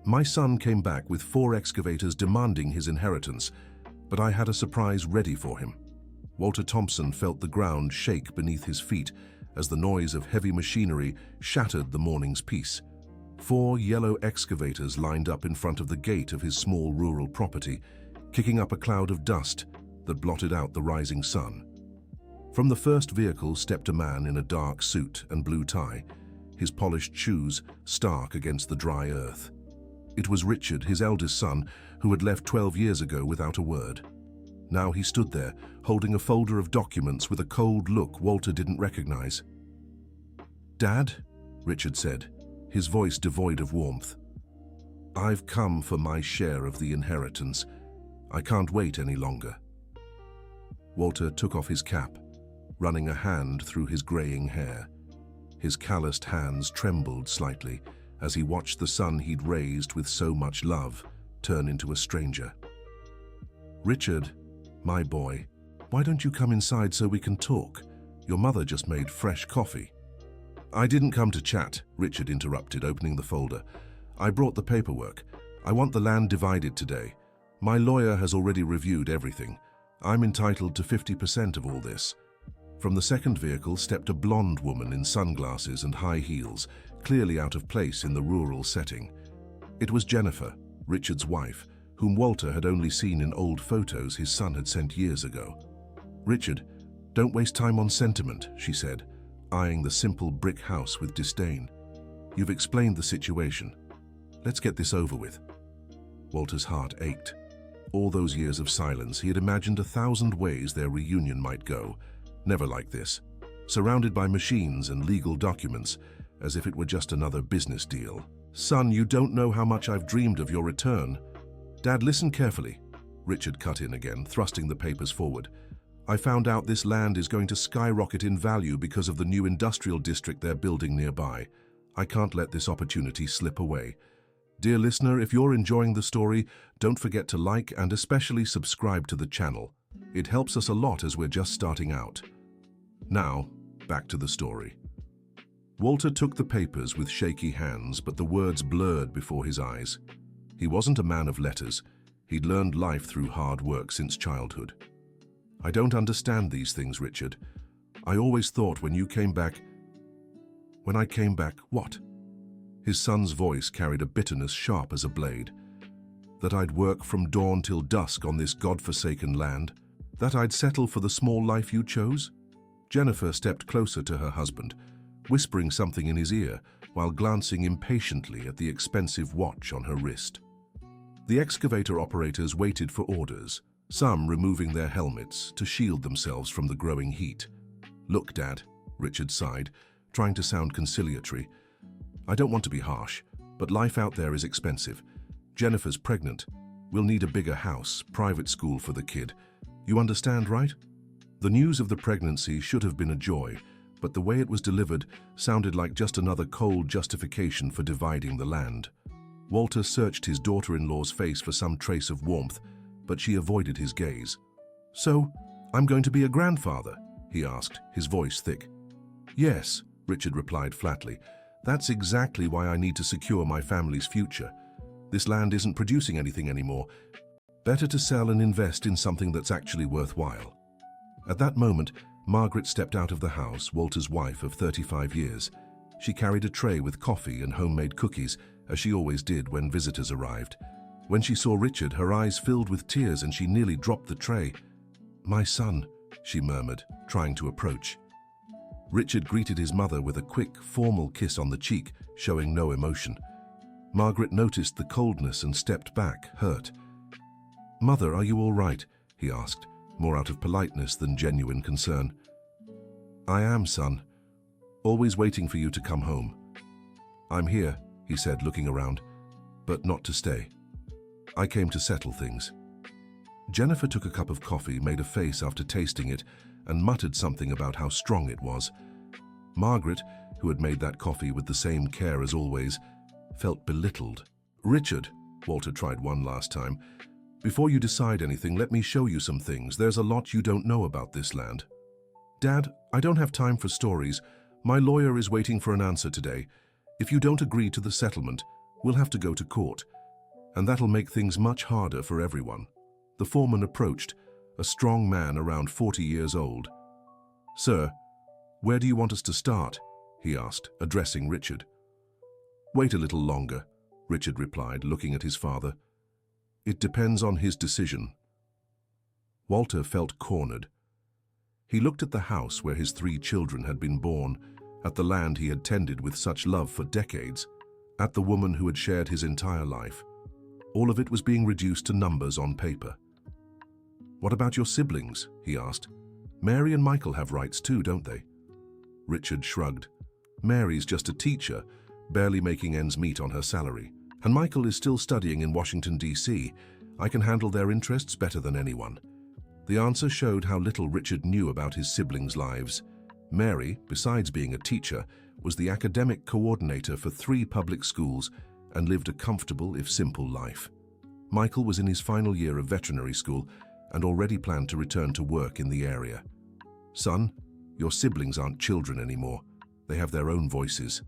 My son came back with 4 excavators demanding his inheritance, but I had a surprise ready for him. Walter Thompson felt the ground shake beneath his feet as the noise of heavy machinery shattered the morning's peace. 4 yellow excavators lined up in front of the gate of his small rural property, kicking up a cloud of dust that blotted out the rising sun. From the first vehicle stepped a man in a dark suit and blue tie, his polished shoes stark against the dry earth. It was Richard, his eldest son, who had left 12 years ago without a word. Now he stood there, holding a folder of documents with a cold look Walter didn't recognize. "Dad," Richard said, his voice devoid of warmth. "I've come for my share of the inheritance. I can't wait any longer." Walter took off his cap, running a hand through his graying hair. His calloused hands trembled slightly as he watched the son he'd raised with so much love turn into a stranger. "Richard, my boy, why don't you come inside so we can talk? Your mother just made fresh coffee." "I didn't come to chat," Richard interrupted, opening the folder. "I brought the paperwork. I want the land divided today. My lawyer has already reviewed everything. I'm entitled to 50% of all this." From the second vehicle stepped a blonde woman in sunglasses and high heels, clearly out of place in the rural setting. It was Jennifer, Richard's wife, whom Walter had only seen in old photos his son had sent years ago. "Richard, don't waste time on sentiment," she said, eyeing the simple brick house with disdain. "You've explained the situation. Let's get this over with." Walter's heart ached. All those years of silence, he had imagined 1,000 ways their reunion might go. Never like this, surrounded by machines and legal documents, as if it were just another business deal. "Son, you don't know how much I've dreamed of your return." "Dad, listen carefully," Richard cut in again, thrusting the papers forward. "I found out this land is going to skyrocket in value because of the new industrial district they're building nearby. I can't let this opportunity slip away. Dear listener, if you're enjoying the story, don't forget to like and especially subscribe to the channel. It helps us a lot as we're just starting out. Now, back to the story. Walter took the papers with shaky hands, but the words blurred before his eyes. He wasn't a man of letters. He'd learned life through hard work since childhood. "I don't understand these things, Richard. I always thought when I came back, what?" His son's voice carried a bitterness sharp as a blade. "That I'd work from dawn till dusk on this God-forsaken land? That I'd settle for the small life you chose?" Jennifer stepped closer to her husband, whispering something in his ear while glancing impatiently at the expensive watch on her wrist. The excavator operators waited for orders, some removing their helmets to shield themselves from the growing heat. "Look, Dad," Richard sighed, trying to sound conciliatory. "I don't want to be harsh, but life out there is expensive. Jennifer's pregnant. We'll need a bigger house, private school for the kid. You understand, right?" The news of the pregnancy should have been a joy, but the way it was delivered sounded like just another cold justification for dividing the land. Walter searched his daughter-in-law's face for some trace of warmth, but she avoided his gaze. "So, I'm going to be a grandfather?" he asked, his voice thick. "Yes," Richard replied flatly. "That's exactly why I need to secure my family's future. This land isn't producing anything anymore. Better to sell and invest in something that's actually worthwhile." At that moment, Margaret stepped out of the house, Walter's wife of 35 years. She carried a tray with coffee and homemade cookies, as she always did when visitors arrived. When she saw Richard, her eyes filled with tears and she nearly dropped the tray. "My son," she murmured, trying to approach. Richard greeted his mother with a quick, formal kiss on the cheek, showing no emotion. Margaret noticed the coldness and stepped back, hurt. "Mother, are you all right?" he asked, more out of politeness than genuine concern. "I am, son. Always waiting for you to come home." "I'm here," he said, looking around, "but not to stay. I came to settle things." Jennifer took a cup of coffee, made a face after tasting it, and muttered something about how strong it was. Margaret, who had made that coffee with the same care as always, felt belittled. "Richard," Walter tried one last time, "before you decide anything, let me show you some things. There's a lot you don't know about this land." "Dad, I don't have time for stories. My lawyer is waiting for an answer today. If you don't agree to the settlement, We'll have to go to court, and that'll make things much harder for everyone." The foreman approached, a strong man around 40 years old. "Sir, where do you want us to start?" he asked, addressing Richard. "Wait a little longer," Richard replied, looking at his father. "It depends on his decision." Walter felt cornered. He looked at the house where his 3 children had been born, at the land he had tended with such love for decades, at the woman who had shared his entire life. All of it was being reduced to numbers on paper. "What about your siblings?" he asked. "Mary and Michael have rights too, don't they?" Richard shrugged. "Mary's just a teacher, barely making ends meet on her salary. And Michael is still studying in Washington, D.C. I can handle their interests better than anyone." The answer showed how little Richard knew about his siblings' lives. Mary, besides being a teacher, was the academic coordinator for 3 public schools and lived a comfortable, if simple, life. Michael was in his final year of veterinary school and already planned to return to work in the area. "Son, your siblings aren't children anymore. They have their own voices."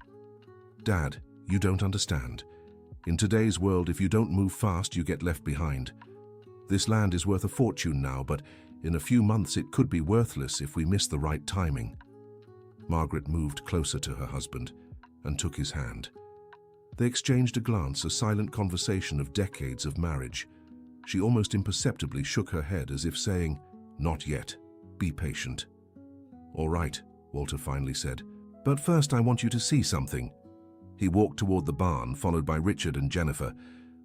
"Dad, you don't understand. In today's world, if you don't move fast, you get left behind. This land is worth a fortune now, but in a few months it could be worthless if we miss the right timing." Margaret moved closer to her husband and took his hand. They exchanged a glance, a silent conversation of decades of marriage. She almost imperceptibly shook her head as if saying, "Not yet. Be patient." "All right," Walter finally said. "But first I want you to see something." He walked toward the barn, followed by Richard and Jennifer.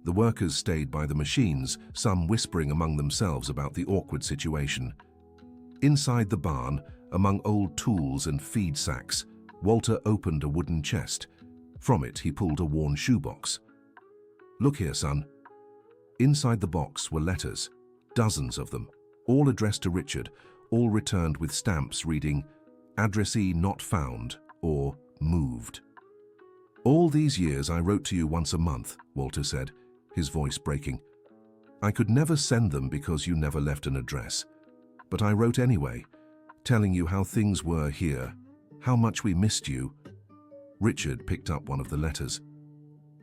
The workers stayed by the machines, some whispering among themselves about the awkward situation. Inside the barn, among old tools and feed sacks, Walter opened a wooden chest. From it, he pulled a worn shoebox. "Look here, son." Inside the box were letters, dozens of them, all addressed to Richard, all returned with stamps reading, "Addressee not found," or "Moved." "All these years I wrote to you once a month," Walter said, his voice breaking. "I could never send them because you never left an address. But I wrote anyway, telling you how things were here, how much we missed you." Richard picked up one of the letters.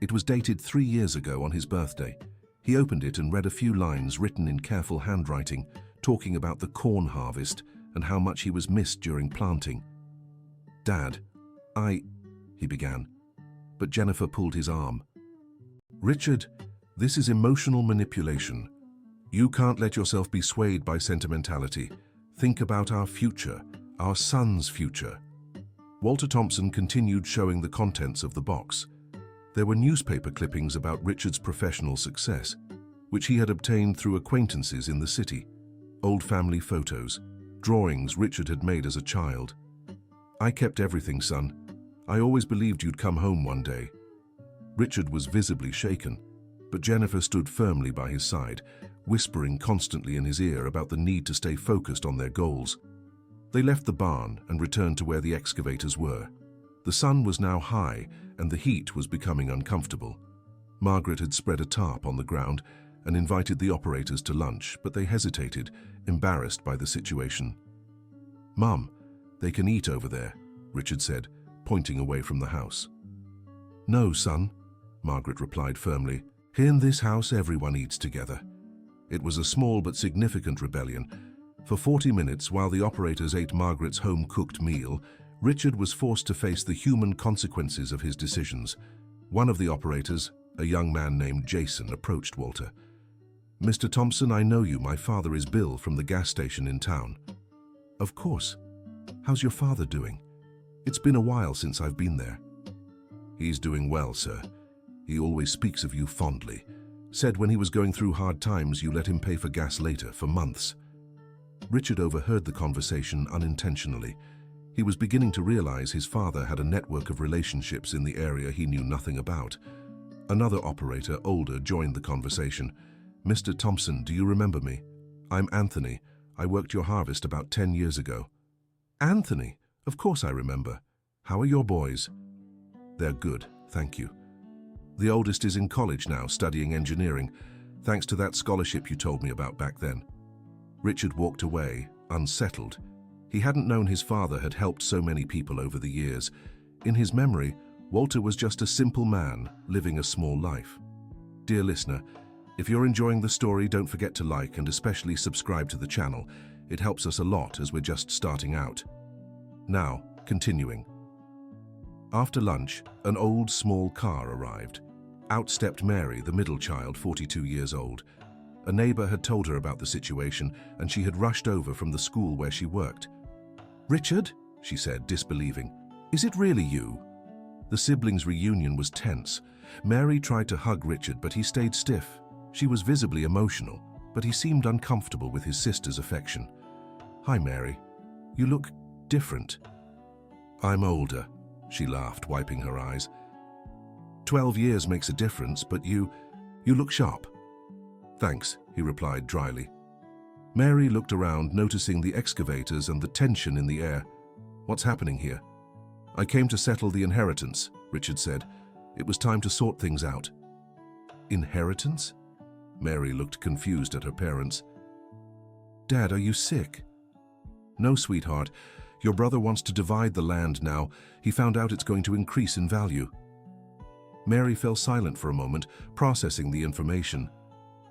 It was dated 3 years ago on his birthday. He opened it and read a few lines written in careful handwriting, talking about the corn harvest and how much he was missed during planting. "Dad, he began, but Jennifer pulled his arm. "Richard, this is emotional manipulation. You can't let yourself be swayed by sentimentality. Think about our future, our son's future." Walter Thompson continued showing the contents of the box. There were newspaper clippings about Richard's professional success, which he had obtained through acquaintances in the city, old family photos, drawings Richard had made as a child. "I kept everything, son. I always believed you'd come home one day." Richard was visibly shaken, but Jennifer stood firmly by his side, whispering constantly in his ear about the need to stay focused on their goals. They left the barn and returned to where the excavators were. The sun was now high and the heat was becoming uncomfortable. Margaret had spread a tarp on the ground and invited the operators to lunch, but they hesitated, embarrassed by the situation. "Mum, they can eat over there," Richard said, pointing away from the house. "No, son," Margaret replied firmly. "In this house, everyone eats together." It was a small but significant rebellion. For 40 minutes, while the operators ate Margaret's home-cooked meal, Richard was forced to face the human consequences of his decisions. One of the operators, a young man named Jason, approached Walter. "Mr. Thompson, I know you. My father is Bill from the gas station in town." "Of course. How's your father doing? It's been a while since I've been there." "He's doing well, sir. He always speaks of you fondly. Said when he was going through hard times, you let him pay for gas later, for months." Richard overheard the conversation unintentionally. He was beginning to realize his father had a network of relationships in the area he knew nothing about. Another operator, older, joined the conversation. "Mr. Thompson, do you remember me? I'm Anthony. I worked your harvest about 10 years ago." "Anthony? Of course I remember. How are your boys?" "They're good, thank you. The oldest is in college now, studying engineering, thanks to that scholarship you told me about back then." Richard walked away, unsettled. He hadn't known his father had helped so many people over the years. In his memory, Walter was just a simple man living a small life. Dear listener, if you're enjoying the story, don't forget to like and especially subscribe to the channel. It helps us a lot as we're just starting out. Now, continuing. After lunch, an old small car arrived. Out stepped Mary, the middle child, 42 years old. A neighbor had told her about the situation and she had rushed over from the school where she worked. "Richard," she said, disbelieving, "is it really you?" The siblings' reunion was tense. Mary tried to hug Richard, but he stayed stiff. She was visibly emotional, but he seemed uncomfortable with his sister's affection. "Hi, Mary. You look different." "I'm older," she laughed, wiping her eyes. 12 years makes a difference, but you look sharp." "Thanks," he replied dryly. Mary looked around, noticing the excavators and the tension in the air. "What's happening here?" "I came to settle the inheritance," Richard said. "It was time to sort things out." "Inheritance?" Mary looked confused at her parents. "Dad, are you sick?" "No, sweetheart. Your brother wants to divide the land now. He found out it's going to increase in value." Mary fell silent for a moment, processing the information.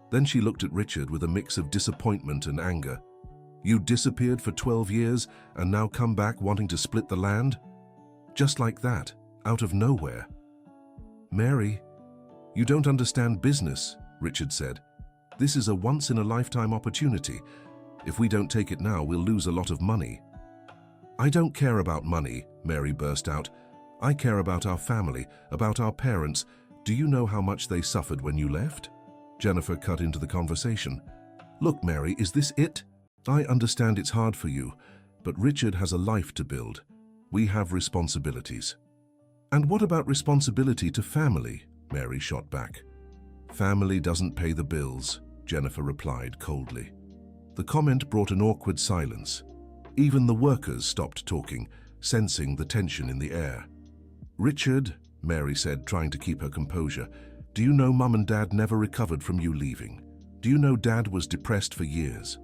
Then she looked at Richard with a mix of disappointment and anger. "You disappeared for 12 years and now come back wanting to split the land? Just like that, out of nowhere." "Mary, you don't understand business," Richard said. "This is a once-in-a-lifetime opportunity. If we don't take it now, we'll lose a lot of money." "I don't care about money," Mary burst out. "I care about our family, about our parents. Do you know how much they suffered when you left?" Jennifer cut into the conversation. "Look, Mary, is this it? I understand it's hard for you, but Richard has a life to build. We have responsibilities." "And what about responsibility to family?" Mary shot back. "Family doesn't pay the bills," Jennifer replied coldly. The comment brought an awkward silence. Even the workers stopped talking, sensing the tension in the air. "Richard," Mary said, trying to keep her composure, "do you know Mum and Dad never recovered from you leaving? Do you know Dad was depressed for years?"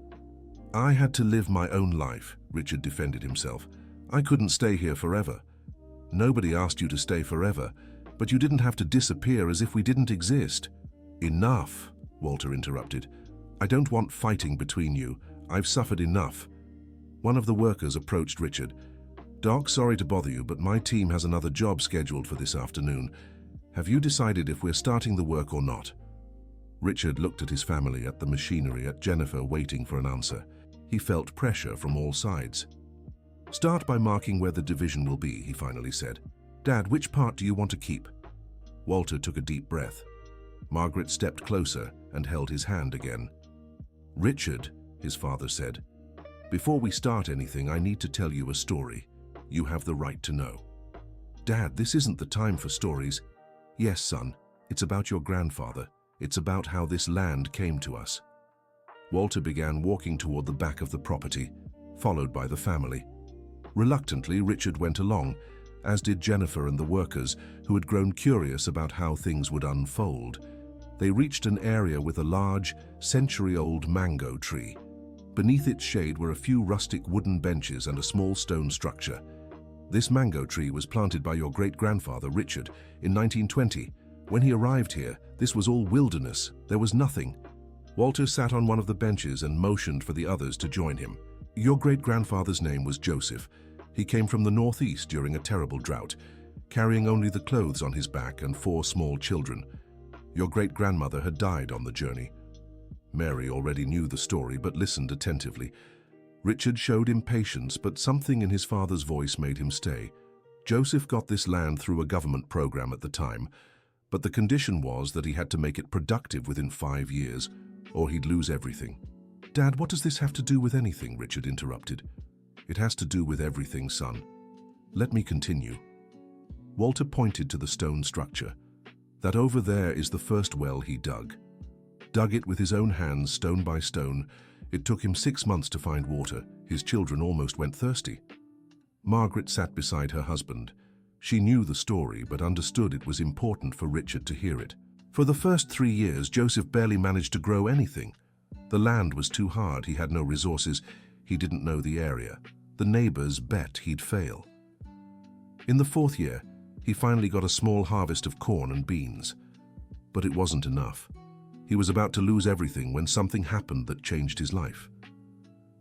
"I had to live my own life," Richard defended himself. "I couldn't stay here forever." "Nobody asked you to stay forever, but you didn't have to disappear as if we didn't exist." "Enough," Walter interrupted. "I don't want fighting between you. I've suffered enough." One of the workers approached Richard. "Doc, sorry to bother you, but my team has another job scheduled for this afternoon. Have you decided if we're starting the work or not?" Richard looked at his family, at the machinery, at Jennifer, waiting for an answer. He felt pressure from all sides. "Start by marking where the division will be," he finally said. "Dad, which part do you want to keep?" Walter took a deep breath. Margaret stepped closer and held his hand again. "Richard," his father said, "before we start anything, I need to tell you a story. You have the right to know." "Dad, this isn't the time for stories." "Yes, son, it's about your grandfather. It's about how this land came to us." Walter began walking toward the back of the property, followed by the family. Reluctantly, Richard went along, as did Jennifer and the workers, who had grown curious about how things would unfold. They reached an area with a large, century-old mango tree. Beneath its shade were a few rustic wooden benches and a small stone structure. This mango tree was planted by your great-grandfather, Richard, in 1920. When he arrived here, this was all wilderness. There was nothing. Walter sat on one of the benches and motioned for the others to join him. "Your great-grandfather's name was Joseph. He came from the northeast during a terrible drought, carrying only the clothes on his back and 4 small children. Your great-grandmother had died on the journey." Mary already knew the story but listened attentively. Richard showed impatience, but something in his father's voice made him stay. "Joseph got this land through a government program at the time, but the condition was that he had to make it productive within 5 years, or he'd lose everything." "Dad, what does this have to do with anything?" Richard interrupted. "It has to do with everything, son. Let me continue." Walter pointed to the stone structure. "That over there is the first well he dug. Dug it with his own hands, stone by stone. It took him 6 months to find water. His children almost went thirsty." Margaret sat beside her husband. She knew the story, but understood it was important for Richard to hear it. "For the first 3 years, Joseph barely managed to grow anything. The land was too hard, he had no resources, he didn't know the area. The neighbors bet he'd fail. In the 4th year, He finally got a small harvest of corn and beans. But it wasn't enough. He was about to lose everything when something happened that changed his life.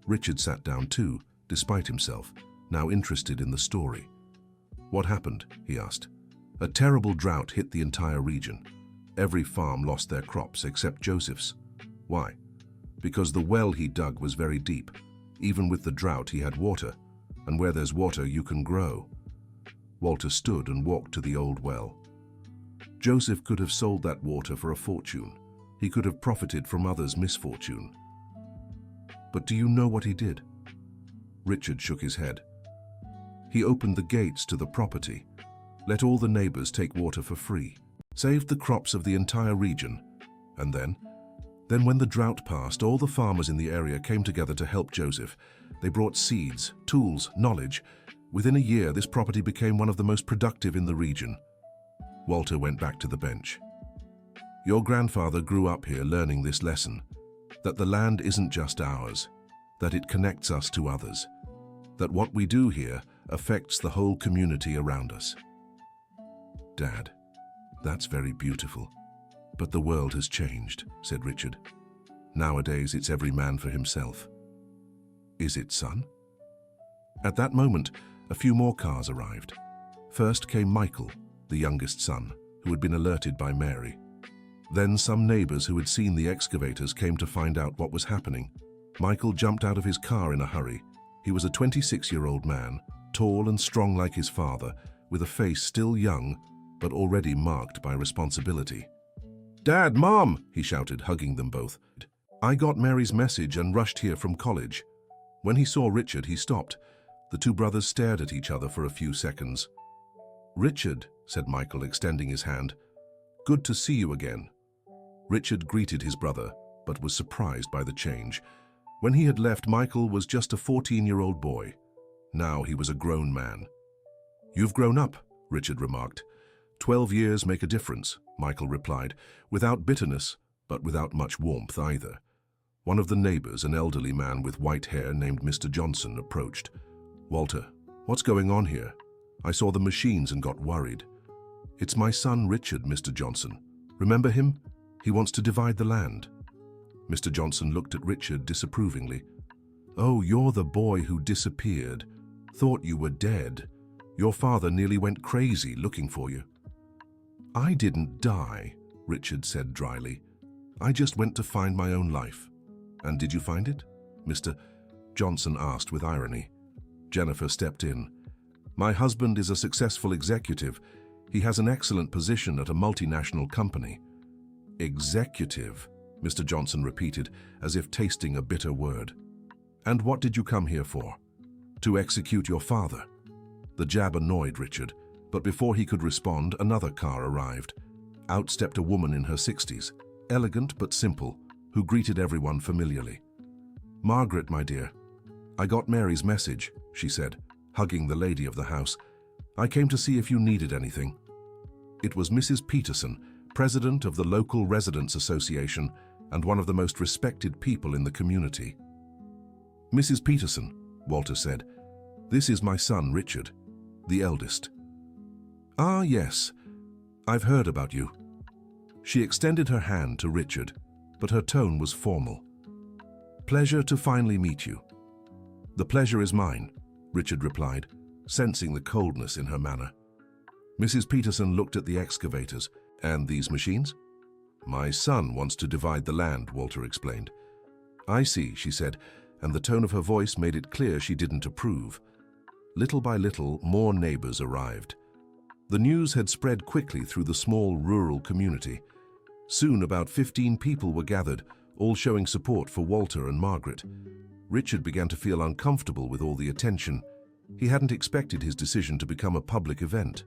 Richard sat down too, despite himself, now interested in the story. "What happened?" he asked. "A terrible drought hit the entire region. Every farm lost their crops except Joseph's. Why? Because the well he dug was very deep. Even with the drought, he had water, and where there's water, you can grow." Walter stood and walked to the old well. Joseph could have sold that water for a fortune. He could have profited from others' misfortune. But do you know what he did? Richard shook his head. He opened the gates to the property, let all the neighbors take water for free, saved the crops of the entire region, and then when the drought passed, all the farmers in the area came together to help Joseph. They brought seeds, tools, knowledge. Within a year, this property became one of the most productive in the region. Walter went back to the bench. "Your grandfather grew up here learning this lesson, that the land isn't just ours, that it connects us to others, that what we do here affects the whole community around us." "Dad, that's very beautiful. But the world has changed," said Richard. "Nowadays, it's every man for himself." "Is it, son?" At that moment, a few more cars arrived. First came Michael, the youngest son, who had been alerted by Mary. Then some neighbors who had seen the excavators came to find out what was happening. Michael jumped out of his car in a hurry. He was a 26-year-old man, tall and strong like his father, with a face still young, but already marked by responsibility. "Dad, Mom!" he shouted, hugging them both. "I got Mary's message and rushed here from college." When he saw Richard, he stopped. The two brothers stared at each other for a few seconds. "Richard," said Michael, extending his hand. "Good to see you again." Richard greeted his brother, but was surprised by the change. When he had left, Michael was just a 14-year-old boy. Now he was a grown man. "You've grown up," Richard remarked. 12 years make a difference," Michael replied, without bitterness, but without much warmth either. One of the neighbors, an elderly man with white hair named Mr. Johnson, approached. "Walter, what's going on here? I saw the machines and got worried." "It's my son Richard, Mr. Johnson. Remember him? He wants to divide the land." Mr. Johnson looked at Richard disapprovingly. "Oh, you're the boy who disappeared. Thought you were dead. Your father nearly went crazy looking for you." "I didn't die," Richard said dryly. "I just went to find my own life." "And did you find it?" Mr. Johnson asked with irony. Jennifer stepped in. "My husband is a successful executive. He has an excellent position at a multinational company." "Executive," Mr. Johnson repeated, as if tasting a bitter word. "And what did you come here for?" "To execute your father." The jab annoyed Richard, but before he could respond, another car arrived. Out stepped a woman in her 60s, elegant but simple, who greeted everyone familiarly. "Margaret, my dear, I got Mary's message," she said, hugging the lady of the house. "I came to see if you needed anything." It was Mrs. Peterson, president of the local residents association and one of the most respected people in the community. "Mrs. Peterson," Walter said, "this is my son Richard, the eldest." "Ah, yes, I've heard about you." She extended her hand to Richard, but her tone was formal. "Pleasure to finally meet you." "The pleasure is mine," Richard replied, sensing the coldness in her manner. Mrs. Peterson looked at the excavators. "And these machines?" "My son wants to divide the land," Walter explained. "I see," she said, and the tone of her voice made it clear she didn't approve. Little by little, more neighbors arrived. The news had spread quickly through the small rural community. Soon about 15 people were gathered, all showing support for Walter and Margaret. Richard began to feel uncomfortable with all the attention. He hadn't expected his decision to become a public event.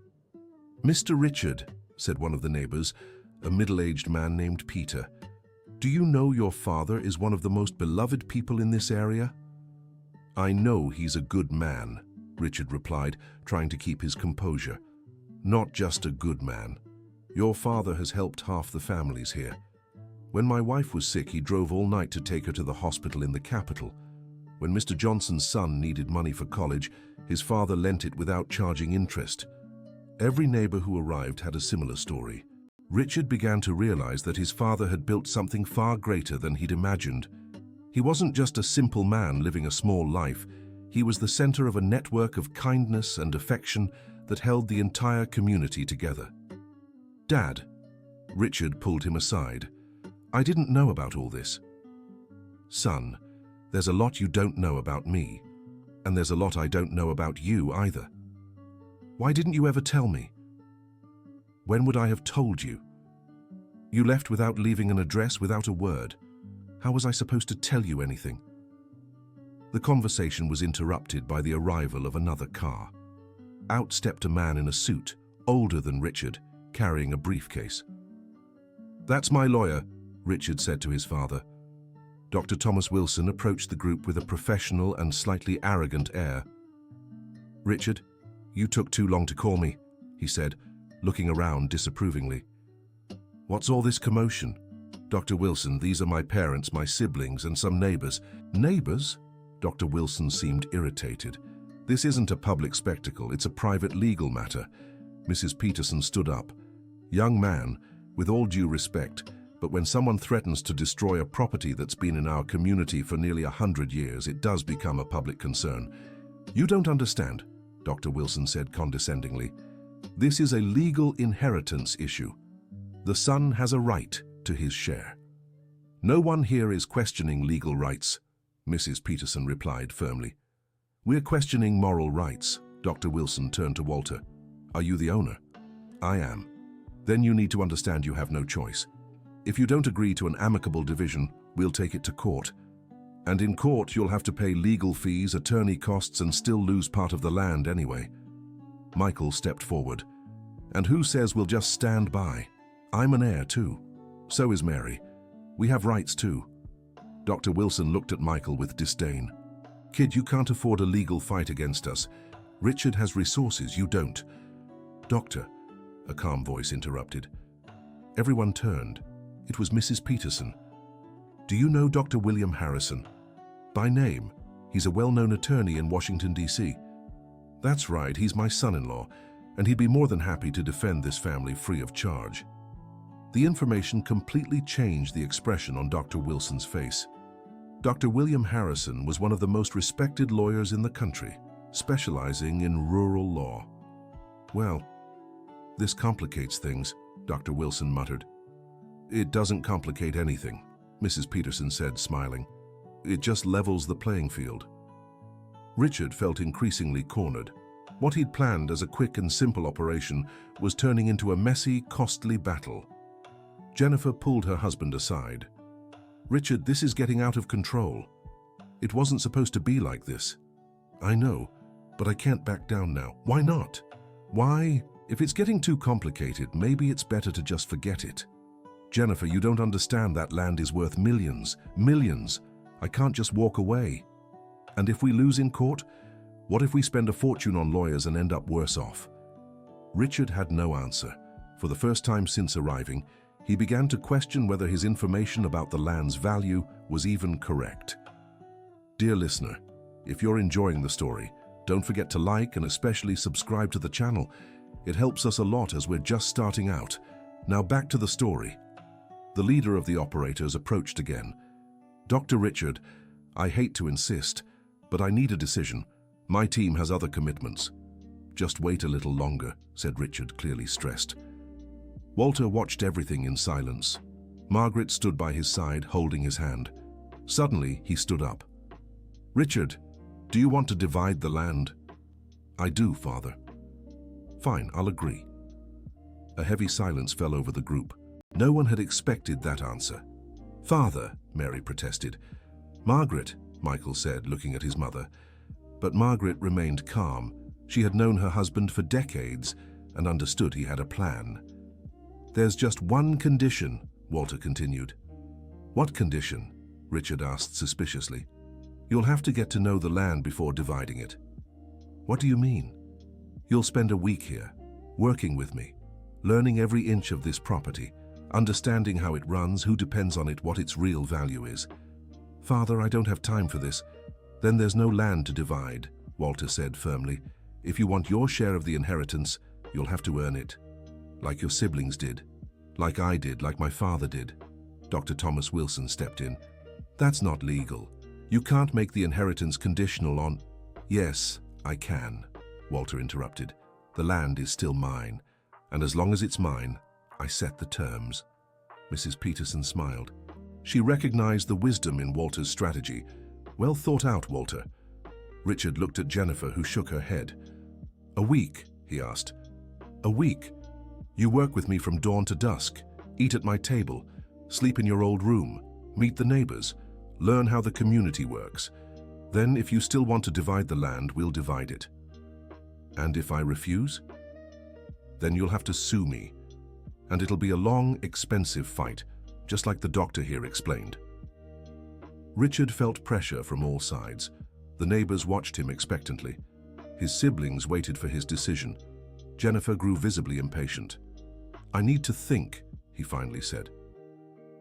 "Mr. Richard," said one of the neighbors, a middle-aged man named Peter, "do you know your father is one of the most beloved people in this area?" "I know he's a good man," Richard replied, trying to keep his composure. "Not just a good man. Your father has helped half the families here. When my wife was sick, he drove all night to take her to the hospital in the capital. When Mr. Johnson's son needed money for college, his father lent it without charging interest. Every neighbor who arrived had a similar story. Richard began to realize that his father had built something far greater than he'd imagined. He wasn't just a simple man living a small life. He was the center of a network of kindness and affection that held the entire community together. "Dad," Richard pulled him aside, "I didn't know about all this." "Son, there's a lot you don't know about me, and there's a lot I don't know about you either. Why didn't you ever tell me? When would I have told you? You left without leaving an address, without a word. How was I supposed to tell you anything?" The conversation was interrupted by the arrival of another car. Out stepped a man in a suit, older than Richard, carrying a briefcase. "That's my lawyer," Richard said to his father. Dr. Thomas Wilson approached the group with a professional and slightly arrogant air. "Richard, you took too long to call me," he said, looking around disapprovingly. "What's all this commotion?" "Dr. Wilson, these are my parents, my siblings, and some neighbors." "Neighbors?" Dr. Wilson seemed irritated. "This isn't a public spectacle, it's a private legal matter." Mrs. Peterson stood up. "Young man, with all due respect, but when someone threatens to destroy a property that's been in our community for nearly 100 years, it does become a public concern." "You don't understand," Dr. Wilson said condescendingly. "This is a legal inheritance issue. The son has a right to his share." "No one here is questioning legal rights," Mrs. Peterson replied firmly. "We're questioning moral rights." Dr. Wilson turned to Walter. "Are you the owner?" "I am." "Then you need to understand you have no choice. If you don't agree to an amicable division, we'll take it to court. And in court, you'll have to pay legal fees, attorney costs, and still lose part of the land anyway." Michael stepped forward. "And who says we'll just stand by? I'm an heir too. So is Mary. We have rights too." Dr. Wilson looked at Michael with disdain. "Kid, you can't afford a legal fight against us. Richard has resources, you don't." "Doctor," a calm voice interrupted. Everyone turned. It was Mrs. Peterson. "Do you know Dr. William Harrison?" "By name. He's a well-known attorney in Washington, D.C. "That's right, he's my son-in-law, and he'd be more than happy to defend this family free of charge." The information completely changed the expression on Dr. Wilson's face. Dr. William Harrison was one of the most respected lawyers in the country, specializing in rural law. "Well, this complicates things," Dr. Wilson muttered. "It doesn't complicate anything," Mrs. Peterson said, smiling. "It just levels the playing field." Richard felt increasingly cornered. What he'd planned as a quick and simple operation was turning into a messy, costly battle. Jennifer pulled her husband aside. "Richard, this is getting out of control. It wasn't supposed to be like this." "I know, but I can't back down now." "Why not?" "Why? If it's getting too complicated, maybe it's better to just forget it." "Jennifer, you don't understand. That land is worth millions, millions. I can't just walk away. And if we lose in court, what if we spend a fortune on lawyers and end up worse off?" Richard had no answer. For the first time since arriving, he began to question whether his information about the land's value was even correct. Dear listener, if you're enjoying the story, don't forget to like and especially subscribe to the channel. It helps us a lot as we're just starting out. Now back to the story. The leader of the operators approached again. "Dr. Richard, I hate to insist, but I need a decision. My team has other commitments." "Just wait a little longer," said Richard, clearly stressed. Walter watched everything in silence. Margaret stood by his side, holding his hand. Suddenly, he stood up. "Richard, do you want to divide the land?" "I do, Father." "Fine, I'll agree." A heavy silence fell over the group. No one had expected that answer. "Father," Mary protested. "Margaret," Michael said, looking at his mother. But Margaret remained calm. She had known her husband for decades and understood he had a plan. "There's just one condition," Walter continued. "What condition?" Richard asked suspiciously. "You'll have to get to know the land before dividing it." "What do you mean?" "You'll spend a week here, working with me, learning every inch of this property, understanding how it runs, who depends on it, what its real value is." "Father, I don't have time for this." "Then there's no land to divide," Walter said firmly. "If you want your share of the inheritance, You'll have to earn it. Like your siblings did. Like I did, like my father did. Dr. Thomas Wilson stepped in. That's not legal. You can't make the inheritance conditional on... Yes, I can, Walter interrupted. The land is still mine, and as long as it's mine, I set the terms. Mrs. Peterson smiled. She recognized the wisdom in Walter's strategy. Well thought out, Walter. Richard looked at Jennifer, who shook her head. A week, he asked. A week? You work with me from dawn to dusk, eat at my table, sleep in your old room, meet the neighbors, learn how the community works. Then, if you still want to divide the land, we'll divide it. And if I refuse? Then you'll have to sue me. And it'll be a long, expensive fight, just like the doctor here explained. Richard felt pressure from all sides. The neighbors watched him expectantly. His siblings waited for his decision. Jennifer grew visibly impatient. I need to think, he finally said.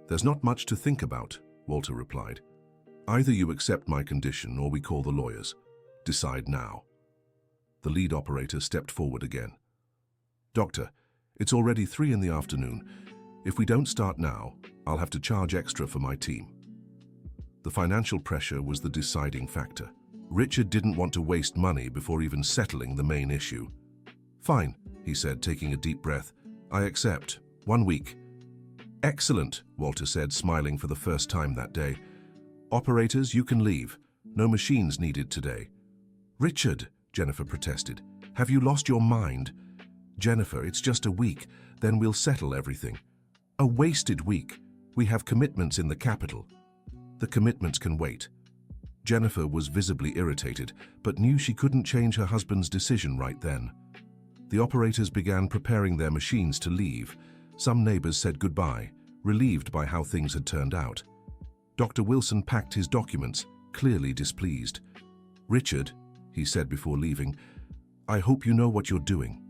There's not much to think about, Walter replied. Either you accept my condition or we call the lawyers. Decide now. The lead operator stepped forward again. Doctor, it's already 3 in the afternoon. If we don't start now, I'll have to charge extra for my team. The financial pressure was the deciding factor. Richard didn't want to waste money before even settling the main issue. Fine, he said, taking a deep breath. I accept. 1 week. Excellent, Walter said, smiling for the first time that day. Operators, you can leave. No machines needed today. Richard, Jennifer protested. Have you lost your mind? Jennifer, it's just a week, then we'll settle everything. A wasted week. We have commitments in the capital. The commitments can wait. Jennifer was visibly irritated, but knew she couldn't change her husband's decision right then. The operators began preparing their machines to leave. Some neighbors said goodbye, relieved by how things had turned out. Dr. Wilson packed his documents, clearly displeased. Richard, he said before leaving, I hope you know what you're doing.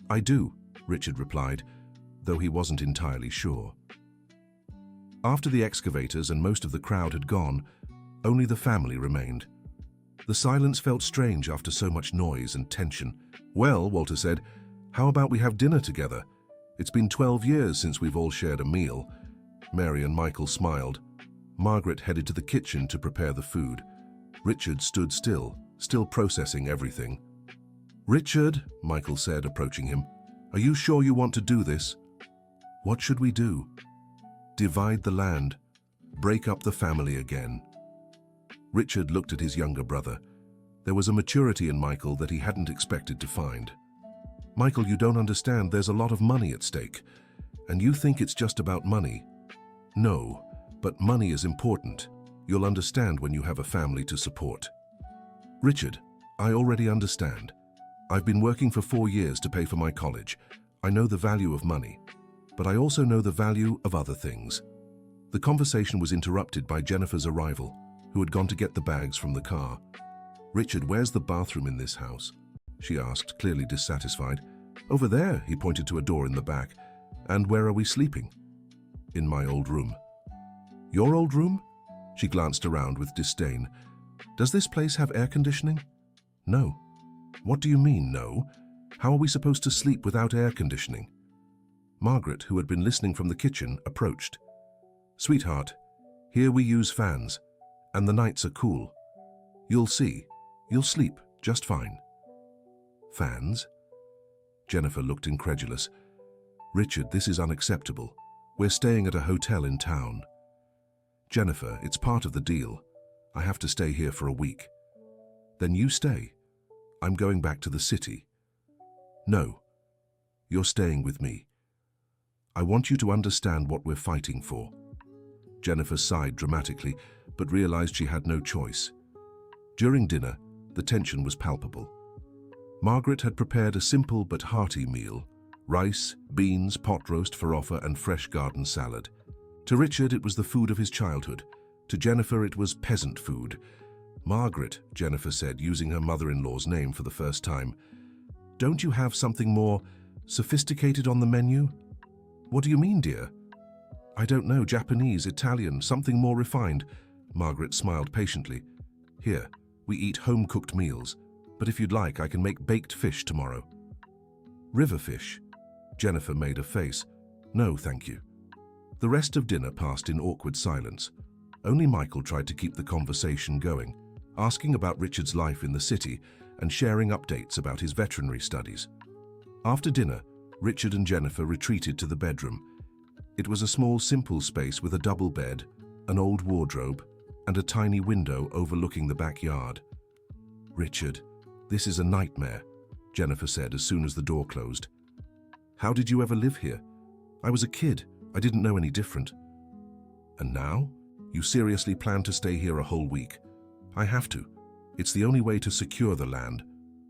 I do, Richard replied, though he wasn't entirely sure. After the excavators and most of the crowd had gone, only the family remained. The silence felt strange after so much noise and tension. Well, Walter said, how about we have dinner together? It's been 12 years since we've all shared a meal. Mary and Michael smiled. Margaret headed to the kitchen to prepare the food. Richard stood still processing everything. Richard, Michael said, approaching him, are you sure you want to do this? What should we do? Divide the land. Break up the family again. Richard looked at his younger brother. There was a maturity in Michael that he hadn't expected to find. Michael, you don't understand, there's a lot of money at stake. And you think it's just about money. No, but money is important. You'll understand when you have a family to support. Richard, I already understand. I've been working for 4 years to pay for my college. I know the value of money, but I also know the value of other things. The conversation was interrupted by Jennifer's arrival, who had gone to get the bags from the car. Richard, where's the bathroom in this house? She asked, clearly dissatisfied. Over there, he pointed to a door in the back. And where are we sleeping? In my old room. Your old room? She glanced around with disdain. Does this place have air conditioning? No. What do you mean, no? How are we supposed to sleep without air conditioning? Margaret, who had been listening from the kitchen, approached. Sweetheart, here we use fans, and the nights are cool. You'll see. You'll sleep just fine. Fans? Jennifer looked incredulous. Richard, this is unacceptable. We're staying at a hotel in town. Jennifer, it's part of the deal. I have to stay here for a week. Then you stay. I'm going back to the city. No, you're staying with me. I want you to understand what we're fighting for. Jennifer sighed dramatically, but realized she had no choice. During dinner, the tension was palpable. Margaret had prepared a simple but hearty meal: rice, beans, pot roast for offer, and fresh garden salad. To Richard, it was the food of his childhood. To Jennifer, it was peasant food. Margaret, Jennifer said, using her mother-in-law's name for the first time, don't you have something more sophisticated on the menu? What do you mean, dear? I don't know, Japanese, Italian, something more refined. Margaret smiled patiently. Here, we eat home-cooked meals, but if you'd like, I can make baked fish tomorrow. River fish. Jennifer made a face. No, thank you. The rest of dinner passed in awkward silence. Only Michael tried to keep the conversation going, asking about Richard's life in the city and sharing updates about his veterinary studies. After dinner, Richard and Jennifer retreated to the bedroom. It was a small, simple space with a double bed, an old wardrobe, and a tiny window overlooking the backyard. "Richard, this is a nightmare," Jennifer said as soon as the door closed. "How did you ever live here? I was a kid. I didn't know any different." "And now? You seriously plan to stay here a whole week?" "I have to. It's the only way to secure the land."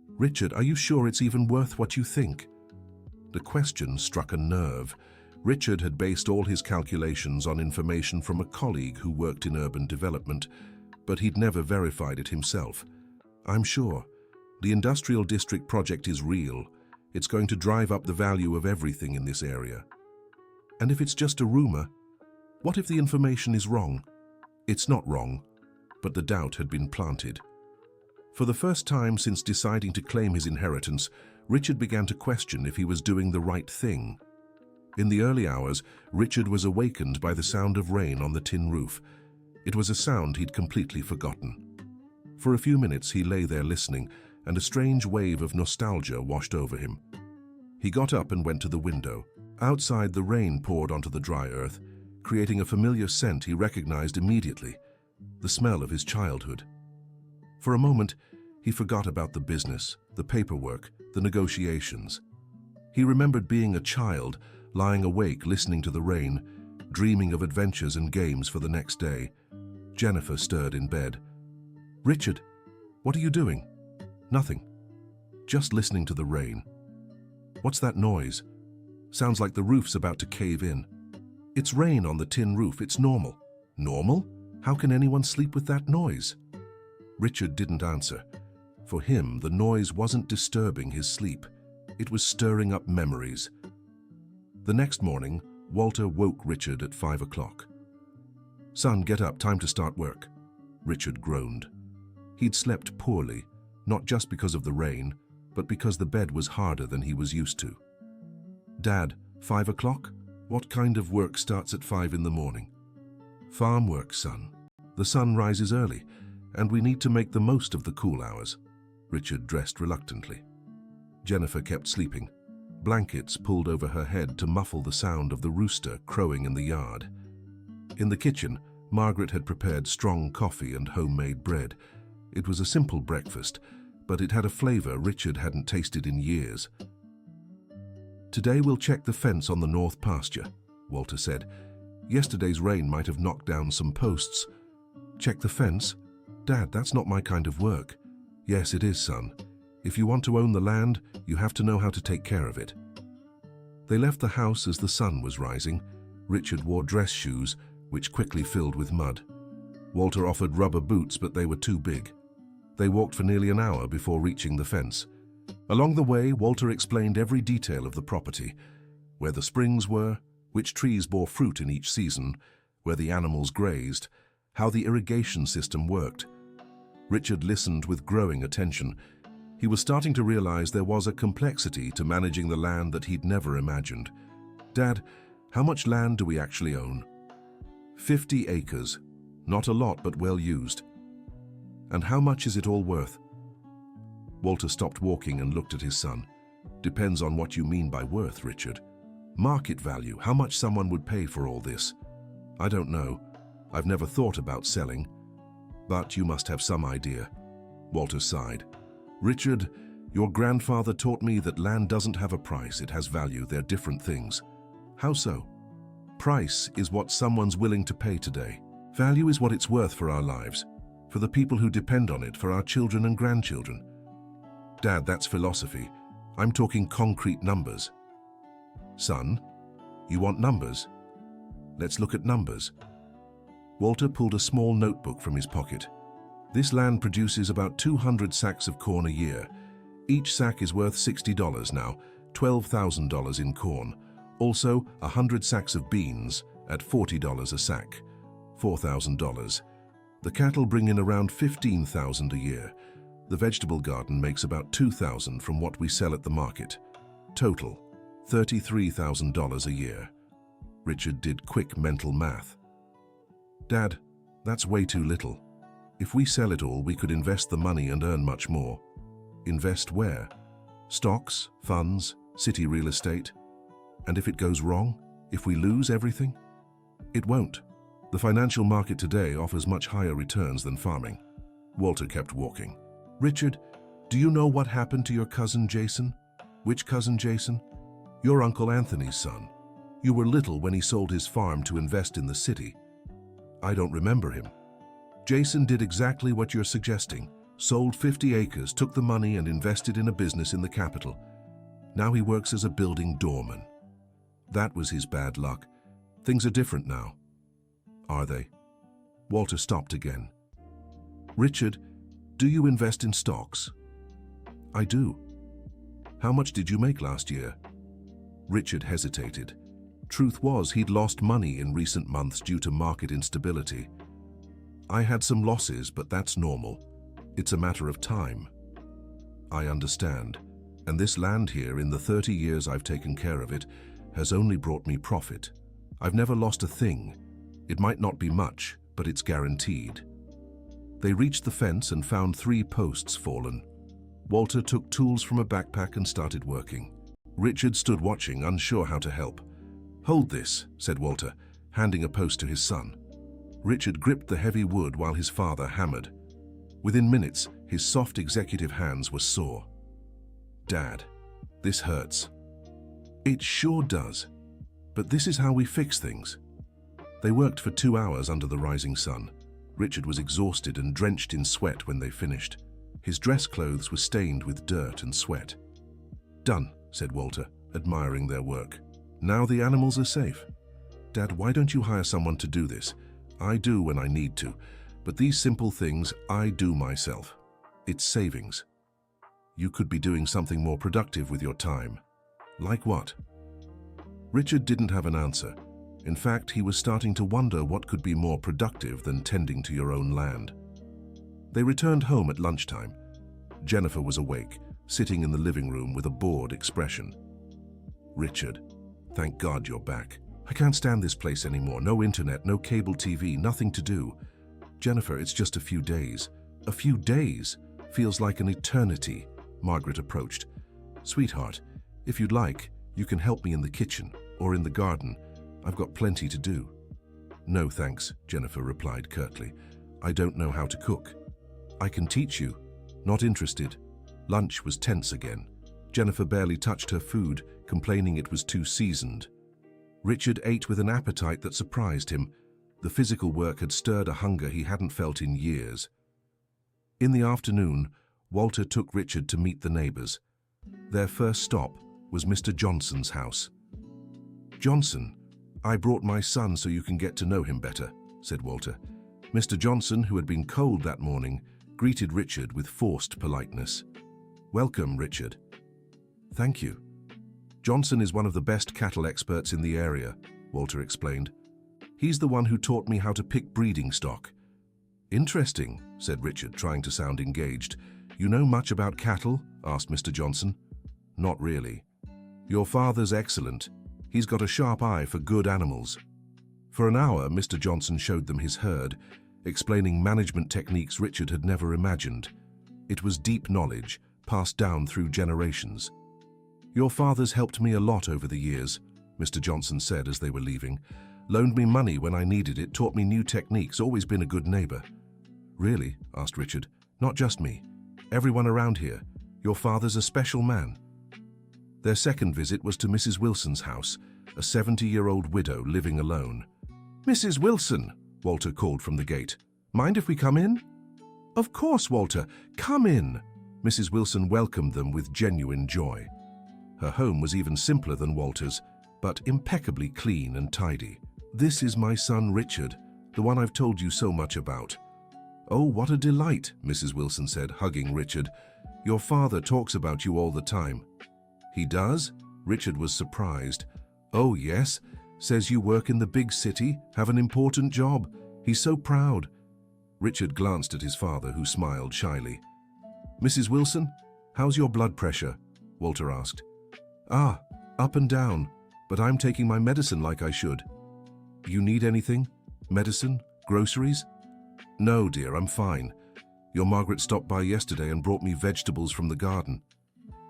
"Richard, are you sure it's even worth what you think?" The question struck a nerve. Richard had based all his calculations on information from a colleague who worked in urban development, but he'd never verified it himself. "I'm sure. The industrial district project is real. It's going to drive up the value of everything in this area." "And if it's just a rumor? What if the information is wrong?" "It's not wrong," but the doubt had been planted. For the first time since deciding to claim his inheritance, Richard began to question if he was doing the right thing. In the early hours, Richard was awakened by the sound of rain on the tin roof. It was a sound he'd completely forgotten. For a few minutes he lay there listening, and a strange wave of nostalgia washed over him. He got up and went to the window. Outside, the rain poured onto the dry earth, creating a familiar scent he recognized immediately, the smell of his childhood. For a moment, he forgot about the business, the paperwork, the negotiations. He remembered being a child, lying awake listening to the rain, dreaming of adventures and games for the next day. Jennifer stirred in bed. "Richard, what are you doing?" "Nothing. Just listening to the rain." "What's that noise? Sounds like the roof's about to cave in." "It's rain on the tin roof. It's normal." "Normal? How can anyone sleep with that noise?" Richard didn't answer. For him, the noise wasn't disturbing his sleep. It was stirring up memories. The next morning, Walter woke Richard at 5 o'clock. "Son, get up, time to start work." Richard groaned. He'd slept poorly, not just because of the rain, but because the bed was harder than he was used to. "Dad, 5 o'clock? What kind of work starts at 5 in the morning?" "Farm work, son. The sun rises early, and we need to make the most of the cool hours." Richard dressed reluctantly. Jennifer kept sleeping. Blankets pulled over her head to muffle the sound of the rooster crowing in the yard. In the kitchen, Margaret had prepared strong coffee and homemade bread. It was a simple breakfast, but it had a flavor Richard hadn't tasted in years. "Today we'll check the fence on the north pasture," Walter said. "Yesterday's rain might have knocked down some posts." "Check the fence? Dad, that's not my kind of work." "Yes, it is, son. If you want to own the land, you have to know how to take care of it." They left the house as the sun was rising. Richard wore dress shoes, which quickly filled with mud. Walter offered rubber boots, but they were too big. They walked for nearly an hour before reaching the fence. Along the way, Walter explained every detail of the property: where the springs were, which trees bore fruit in each season, where the animals grazed, how the irrigation system worked. Richard listened with growing attention. He was starting to realize there was a complexity to managing the land that he'd never imagined. "Dad, how much land do we actually own?" 50 acres. Not a lot, but well used." "And how much is it all worth?" Walter stopped walking and looked at his son. "Depends on what you mean by worth, Richard. Market value, how much someone would pay for all this." "I don't know. I've never thought about selling." "But you must have some idea." Walter sighed. "Richard, your grandfather taught me that land doesn't have a price, it has value. They're different things." "How so?" "Price is what someone's willing to pay today. Value is what it's worth for our lives, for the people who depend on it, for our children and grandchildren." "Dad, that's philosophy. I'm talking concrete numbers." "Son, you want numbers? Let's look at numbers." Walter pulled a small notebook from his pocket. "This land produces about 200 sacks of corn a year. Each sack is worth $60 now, $12,000 in corn. Also, 100 sacks of beans at $40 a sack, $4,000. The cattle bring in around $15,000 a year. The vegetable garden makes about $2,000 from what we sell at the market. Total, $33,000 a year. Richard did quick mental math. Dad, that's way too little. If we sell it all, we could invest the money and earn much more. Invest where? Stocks, funds, city real estate? And if it goes wrong? If we lose everything? It won't. The financial market today offers much higher returns than farming. Walter kept walking. Richard, do you know what happened to your cousin Jason? Which cousin Jason? Your Uncle Anthony's son. You were little when he sold his farm to invest in the city. I don't remember him. Jason did exactly what you're suggesting. Sold 50 acres, took the money and invested in a business in the capital. Now he works as a building doorman. That was his bad luck. Things are different now. Are they? Walter stopped again. Richard, do you invest in stocks? I do. How much did you make last year? Richard hesitated. Truth was, he'd lost money in recent months due to market instability. I had some losses, but that's normal. It's a matter of time. I understand. And this land here, in the 30 years I've taken care of it, has only brought me profit. I've never lost a thing. It might not be much, but it's guaranteed. They reached the fence and found 3 posts fallen. Walter took tools from a backpack and started working. Richard stood watching, unsure how to help. Hold this, said Walter, handing a post to his son. Richard gripped the heavy wood while his father hammered. Within minutes, his soft executive hands were sore. Dad, this hurts. It sure does. But this is how we fix things. They worked for 2 hours under the rising sun. Richard was exhausted and drenched in sweat when they finished. His dress clothes were stained with dirt and sweat. Done, said Walter, admiring their work. Now the animals are safe. Dad, why don't you hire someone to do this? I do when I need to, but these simple things I do myself. It's savings. You could be doing something more productive with your time. Like what? Richard didn't have an answer. In fact, he was starting to wonder what could be more productive than tending to your own land. They returned home at lunchtime. Jennifer was awake, sitting in the living room with a bored expression. Richard, thank God you're back. I can't stand this place anymore. No internet, no cable TV, nothing to do. Jennifer, it's just a few days. A few days? Feels like an eternity. Margaret approached. Sweetheart, if you'd like, you can help me in the kitchen or in the garden. I've got plenty to do. No thanks, Jennifer replied curtly. I don't know how to cook. I can teach you. Not interested. Lunch was tense again. Jennifer barely touched her food, complaining it was too seasoned. Richard ate with an appetite that surprised him. The physical work had stirred a hunger he hadn't felt in years. In the afternoon, Walter took Richard to meet the neighbors. Their first stop was Mr. Johnson's house. Johnson, I brought my son so you can get to know him better, said Walter. Mr. Johnson, who had been cold that morning, greeted Richard with forced politeness. Welcome, Richard. Thank you. Johnson is one of the best cattle experts in the area, Walter explained. He's the one who taught me how to pick breeding stock. Interesting, said Richard, trying to sound engaged. You know much about cattle? Asked Mr. Johnson. Not really. Your father's excellent. He's got a sharp eye for good animals. For an hour, Mr. Johnson showed them his herd, explaining management techniques Richard had never imagined. It was deep knowledge, passed down through generations. Your father's helped me a lot over the years, Mr. Johnson said as they were leaving. Loaned me money when I needed it, taught me new techniques, always been a good neighbor. Really? Asked Richard. Not just me. Everyone around here. Your father's a special man. Their second visit was to Mrs. Wilson's house, a 70-year-old widow living alone. Mrs. Wilson, Walter called from the gate. Mind if we come in? Of course, Walter. Come in. Mrs. Wilson welcomed them with genuine joy. Her home was even simpler than Walter's, but impeccably clean and tidy. This is my son Richard, the one I've told you so much about. Oh, what a delight, Mrs. Wilson said, hugging Richard. Your father talks about you all the time. He does? Richard was surprised. Oh, yes. Says you work in the big city, have an important job. He's so proud. Richard glanced at his father, who smiled shyly. Mrs. Wilson, how's your blood pressure? Walter asked. Ah, up and down, but I'm taking my medicine like I should. You need anything? Medicine? Groceries? No, dear, I'm fine. Your Margaret stopped by yesterday and brought me vegetables from the garden.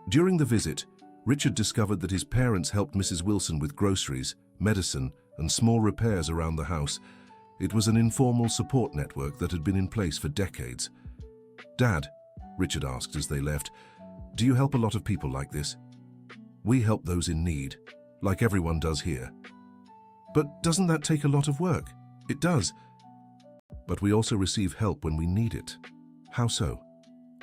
During the visit, Richard discovered that his parents helped Mrs. Wilson with groceries, medicine, and small repairs around the house. It was an informal support network that had been in place for decades. Dad, Richard asked as they left, do you help a lot of people like this? We help those in need, like everyone does here. But doesn't that take a lot of work? It does. But we also receive help when we need it. How so?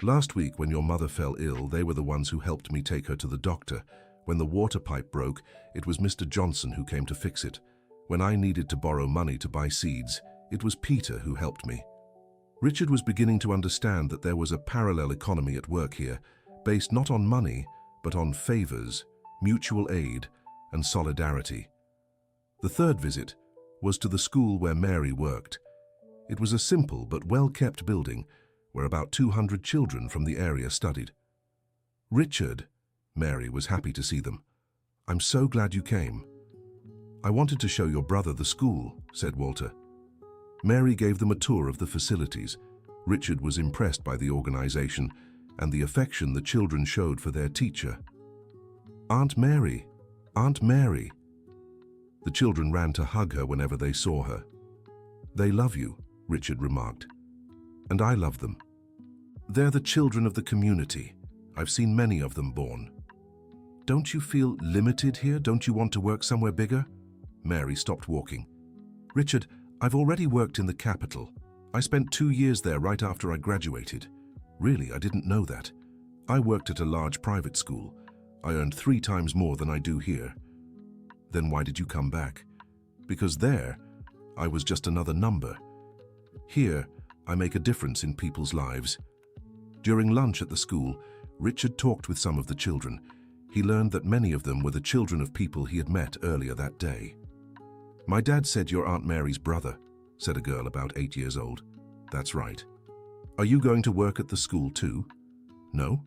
Last week, when your mother fell ill, they were the ones who helped me take her to the doctor. When the water pipe broke, it was Mr. Johnson who came to fix it. When I needed to borrow money to buy seeds, it was Peter who helped me. Richard was beginning to understand that there was a parallel economy at work here, based not on money, but on favors, mutual aid, and solidarity. The third visit was to the school where Mary worked. It was a simple but well-kept building where about 200 children from the area studied. Richard, Mary was happy to see them. I'm so glad you came. I wanted to show your brother the school, said Walter. Mary gave them a tour of the facilities. Richard was impressed by the organization and the affection the children showed for their teacher. Aunt Mary, Aunt Mary. The children ran to hug her whenever they saw her. They love you, Richard remarked. And I love them. They're the children of the community. I've seen many of them born. Don't you feel limited here? Don't you want to work somewhere bigger? Mary stopped walking. Richard, I've already worked in the capital. I spent 2 years there right after I graduated. Really, I didn't know that. I worked at a large private school. I earned 3 times more than I do here. Then why did you come back? Because there, I was just another number. Here, I make a difference in people's lives. During lunch at the school, Richard talked with some of the children. He learned that many of them were the children of people he had met earlier that day. My dad said you're Aunt Mary's brother, said a girl about 8 years old. That's right. Are you going to work at the school too? No,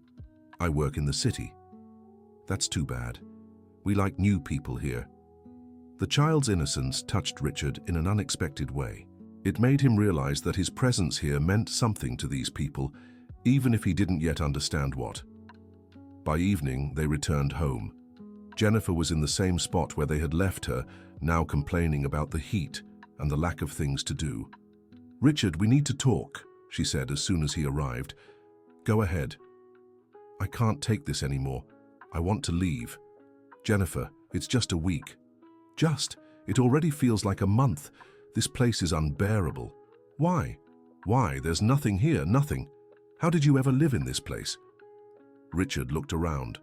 I work in the city. That's too bad. We like new people here. The child's innocence touched Richard in an unexpected way. It made him realize that his presence here meant something to these people, even if he didn't yet understand what. By evening, they returned home. Jennifer was in the same spot where they had left her, now complaining about the heat and the lack of things to do. Richard, we need to talk, she said as soon as he arrived. Go ahead. I can't take this anymore. I want to leave. Jennifer, it's just a week. Just? It already feels like a month. This place is unbearable. Why? Why? There's nothing here, nothing. How did you ever live in this place? Richard looked around.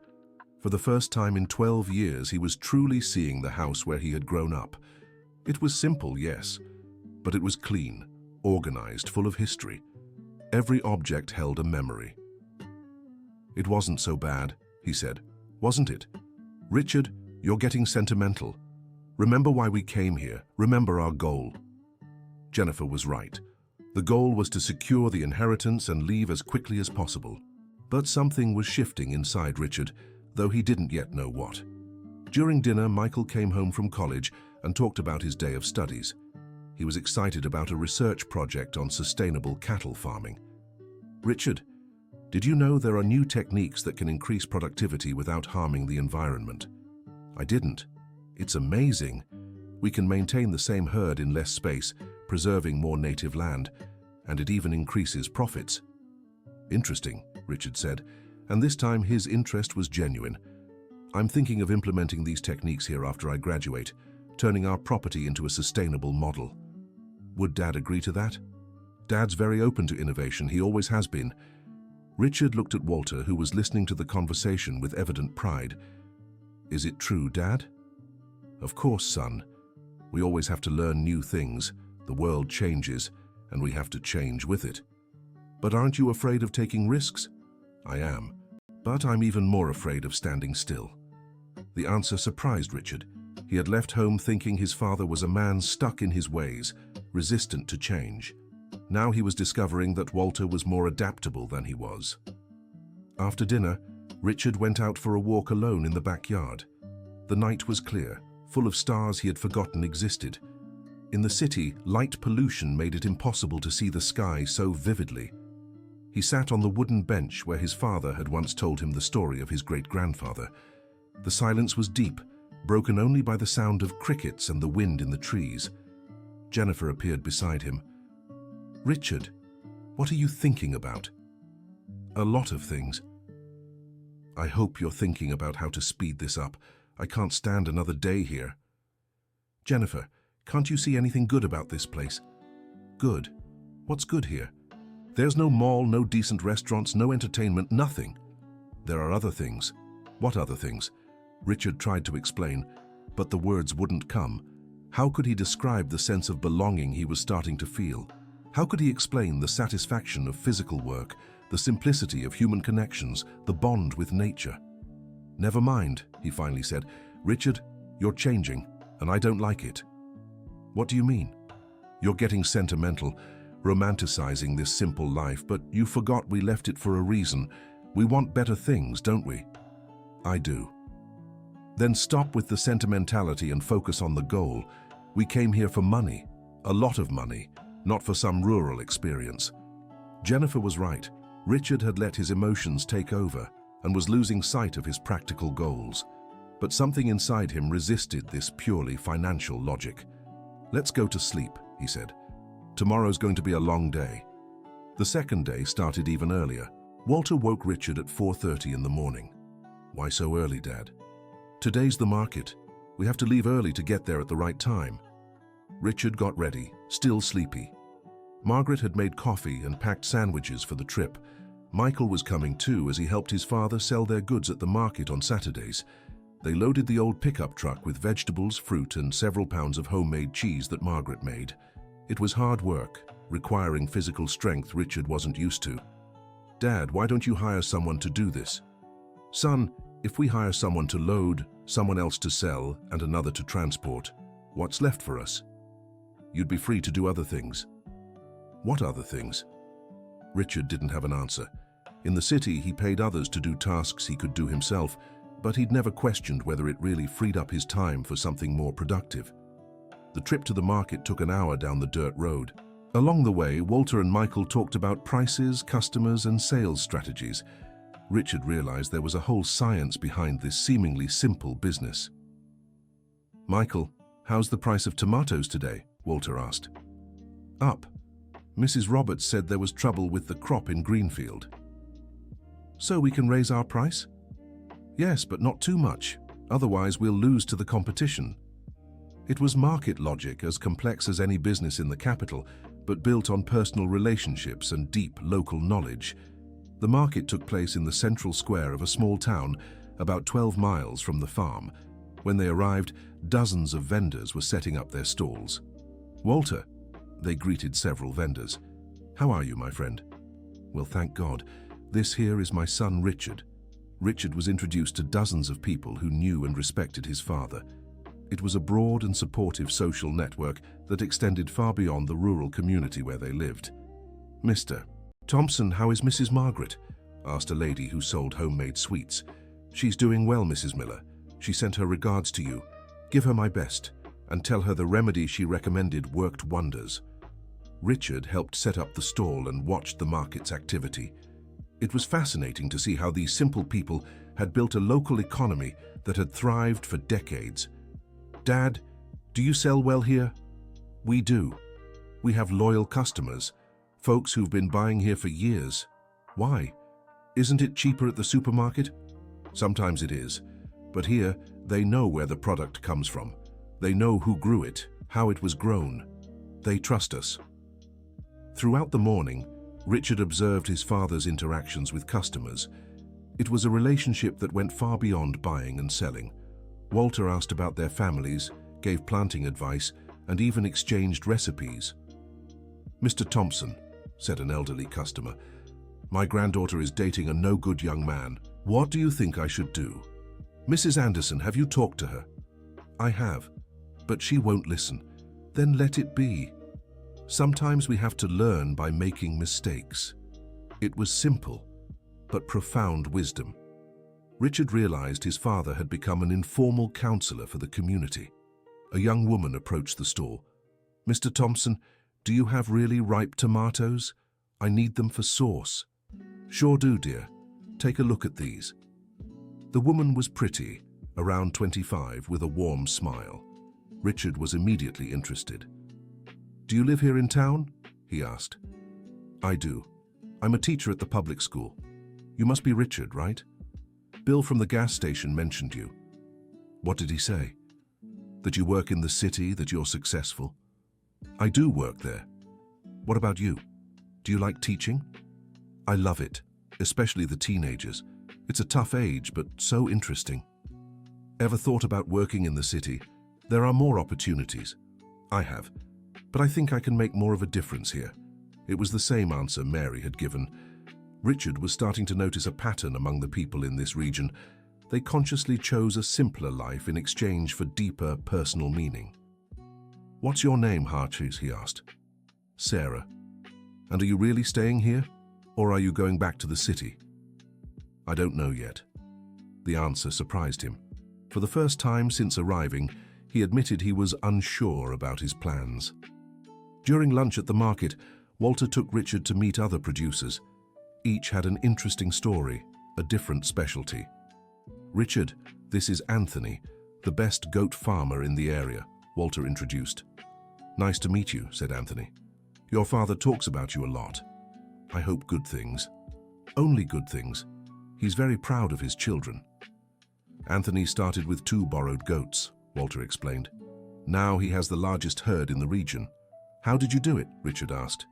For the first time in 12 years, he was truly seeing the house where he had grown up. It was simple, yes, but it was clean, organized, full of history. Every object held a memory. It wasn't so bad, he said, wasn't it? Richard, you're getting sentimental. Remember why we came here. Remember our goal. Jennifer was right. The goal was to secure the inheritance and leave as quickly as possible. But something was shifting inside Richard, though he didn't yet know what. During dinner, Michael came home from college and talked about his day of studies. He was excited about a research project on sustainable cattle farming. Richard, did you know there are new techniques that can increase productivity without harming the environment? I didn't. It's amazing. We can maintain the same herd in less space, preserving more native land, and it even increases profits. Interesting, Richard said, and this time his interest was genuine. I'm thinking of implementing these techniques here after I graduate, turning our property into a sustainable model. Would Dad agree to that? Dad's very open to innovation, he always has been. Richard looked at Walter, who was listening to the conversation with evident pride. Is it true, Dad? Of course, son. We always have to learn new things. The world changes, and we have to change with it. But aren't you afraid of taking risks? I am, but I'm even more afraid of standing still. The answer surprised Richard. He had left home thinking his father was a man stuck in his ways, resistant to change. Now he was discovering that Walter was more adaptable than he was. After dinner, Richard went out for a walk alone in the backyard. The night was clear, full of stars he had forgotten existed. In the city, light pollution made it impossible to see the sky so vividly. He sat on the wooden bench where his father had once told him the story of his great-grandfather. The silence was deep, broken only by the sound of crickets and the wind in the trees. Jennifer appeared beside him. "Richard, what are you thinking about?" "A lot of things." "I hope you're thinking about how to speed this up. I can't stand another day here." "Jennifer, can't you see anything good about this place?" "Good? What's good here? There's no mall, no decent restaurants, no entertainment, nothing." "There are other things." "What other things?" Richard tried to explain, but the words wouldn't come. How could he describe the sense of belonging he was starting to feel? How could he explain the satisfaction of physical work, the simplicity of human connections, the bond with nature? "Never mind," he finally said. "Richard, you're changing, and I don't like it." "What do you mean?" "You're getting sentimental, romanticizing this simple life, but you forgot we left it for a reason. We want better things, don't we?" "I do." "Then stop with the sentimentality and focus on the goal. We came here for money, a lot of money, not for some rural experience." Jennifer was right. Richard had let his emotions take over and was losing sight of his practical goals. But something inside him resisted this purely financial logic. "Let's go to sleep," he said. "Tomorrow's going to be a long day." The second day started even earlier. Walter woke Richard at 4:30 in the morning. "Why so early, Dad?" "Today's the market. We have to leave early to get there at the right time." Richard got ready, still sleepy. Margaret had made coffee and packed sandwiches for the trip. Michael was coming too, as he helped his father sell their goods at the market on Saturdays. They loaded the old pickup truck with vegetables, fruit, and several pounds of homemade cheese that Margaret made. It was hard work, requiring physical strength Richard wasn't used to. "Dad, why don't you hire someone to do this?" "Son, if we hire someone to load, someone else to sell, and another to transport, what's left for us? You'd be free to do other things." "What other things?" Richard didn't have an answer. In the city, he paid others to do tasks he could do himself, but he'd never questioned whether it really freed up his time for something more productive. The trip to the market took an hour down the dirt road. Along the way, Walter and Michael talked about prices, customers, and sales strategies. Richard realized there was a whole science behind this seemingly simple business. "Michael, how's the price of tomatoes today?" Walter asked. "Up. Mrs. Roberts said there was trouble with the crop in Greenfield." "So we can raise our price?" "Yes, but not too much. Otherwise we'll lose to the competition." It was market logic, as complex as any business in the capital, but built on personal relationships and deep local knowledge. The market took place in the central square of a small town, about 12 miles from the farm. When they arrived, dozens of vendors were setting up their stalls. "Walter," they greeted several vendors. "How are you, my friend?" "Well, thank God. This here is my son, Richard." Richard was introduced to dozens of people who knew and respected his father. It was a broad and supportive social network that extended far beyond the rural community where they lived. "Mr. Thompson, how is Mrs. Margaret?" asked a lady who sold homemade sweets. "She's doing well, Mrs. Miller. She sent her regards to you. Give her my best, and tell her the remedy she recommended worked wonders." Richard helped set up the stall and watched the market's activity. It was fascinating to see how these simple people had built a local economy that had thrived for decades. "Dad, do you sell well here?" "We do. We have loyal customers, folks who've been buying here for years." "Why? Isn't it cheaper at the supermarket?" "Sometimes it is, but here they know where the product comes from. They know who grew it, how it was grown. They trust us." Throughout the morning, Richard observed his father's interactions with customers. It was a relationship that went far beyond buying and selling. Walter asked about their families, gave planting advice, and even exchanged recipes. "Mr. Thompson," said an elderly customer, "my granddaughter is dating a no-good young man. What do you think I should do?" "Mrs. Anderson, have you talked to her?" "I have, but she won't listen." "Then let it be. Sometimes we have to learn by making mistakes." It was simple, but profound wisdom. Richard realized his father had become an informal counselor for the community. A young woman approached the stall. "Mr. Thompson, do you have really ripe tomatoes? I need them for sauce." "Sure do, dear. Take a look at these." The woman was pretty, around 25, with a warm smile. Richard was immediately interested. "Do you live here in town?" he asked. "I do. I'm a teacher at the public school. You must be Richard, right? Bill from the gas station mentioned you." "What did he say?" "That you work in the city, that you're successful." "I do work there. What about you? Do you like teaching?" "I love it, especially the teenagers. It's a tough age, but so interesting." "Ever thought about working in the city? There are more opportunities." "I have, but I think I can make more of a difference here." It was the same answer Mary had given. Richard was starting to notice a pattern among the people in this region. They consciously chose a simpler life in exchange for deeper personal meaning. "What's your name, Harches?" he asked. "Sarah. And are you really staying here, or are you going back to the city?" "I don't know yet." The answer surprised him. For the first time since arriving, he admitted he was unsure about his plans. During lunch at the market, Walter took Richard to meet other producers. Each had an interesting story, a different specialty. "Richard, this is Anthony, the best goat farmer in the area," Walter introduced. "Nice to meet you," said Anthony. "Your father talks about you a lot. I hope good things." "Only good things. He's very proud of his children." "Anthony started with 2 borrowed goats," Walter explained. "Now he has the largest herd in the region." "How did you do it?" Richard asked.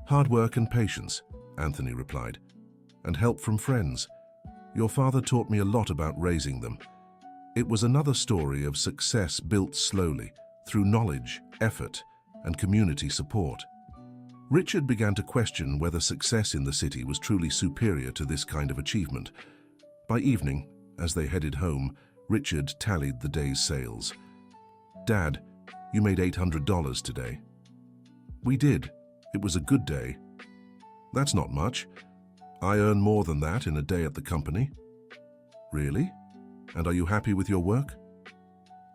"Hard work and patience," Anthony replied. "And help from friends. Your father taught me a lot about raising them." It was another story of success built slowly, through knowledge, effort, and community support. Richard began to question whether success in the city was truly superior to this kind of achievement. By evening, as they headed home, Richard tallied the day's sales. "Dad, you made $800 today." "We did. It was a good day." "That's not much. I earn more than that in a day at the company." "Really? And are you happy with your work?"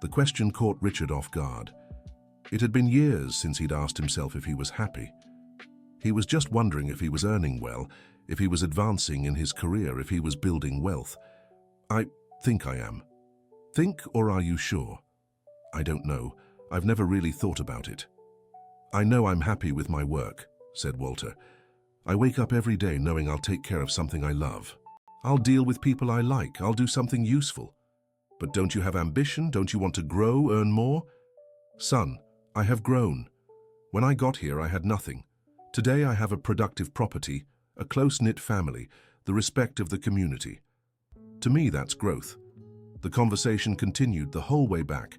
The question caught Richard off guard. It had been years since he'd asked himself if he was happy. He was just wondering if he was earning well, if he was advancing in his career, if he was building wealth. "I think I am." "Think, or are you sure?" "I don't know. I've never really thought about it." "I know I'm happy with my work," said Walter. "I wake up every day knowing I'll take care of something I love. I'll deal with people I like. I'll do something useful." "But don't you have ambition? Don't you want to grow, earn more?" "Son, I have grown. When I got here, I had nothing. Today I have a productive property, a close-knit family, the respect of the community. To me, that's growth." The conversation continued the whole way back.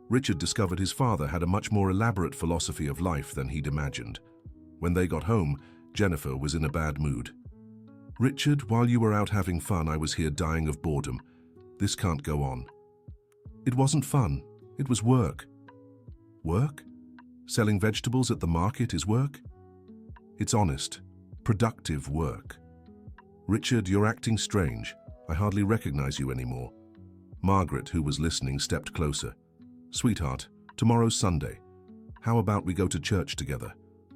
Richard discovered his father had a much more elaborate philosophy of life than he'd imagined. When they got home, Jennifer was in a bad mood. "Richard, while you were out having fun, I was here dying of boredom. This can't go on." "It wasn't fun. It was work." "Work? Selling vegetables at the market is work?" "It's honest, productive work." "Richard, you're acting strange. I hardly recognize you anymore." Margaret, who was listening, stepped closer. "Sweetheart, tomorrow's Sunday. How about we go to church together?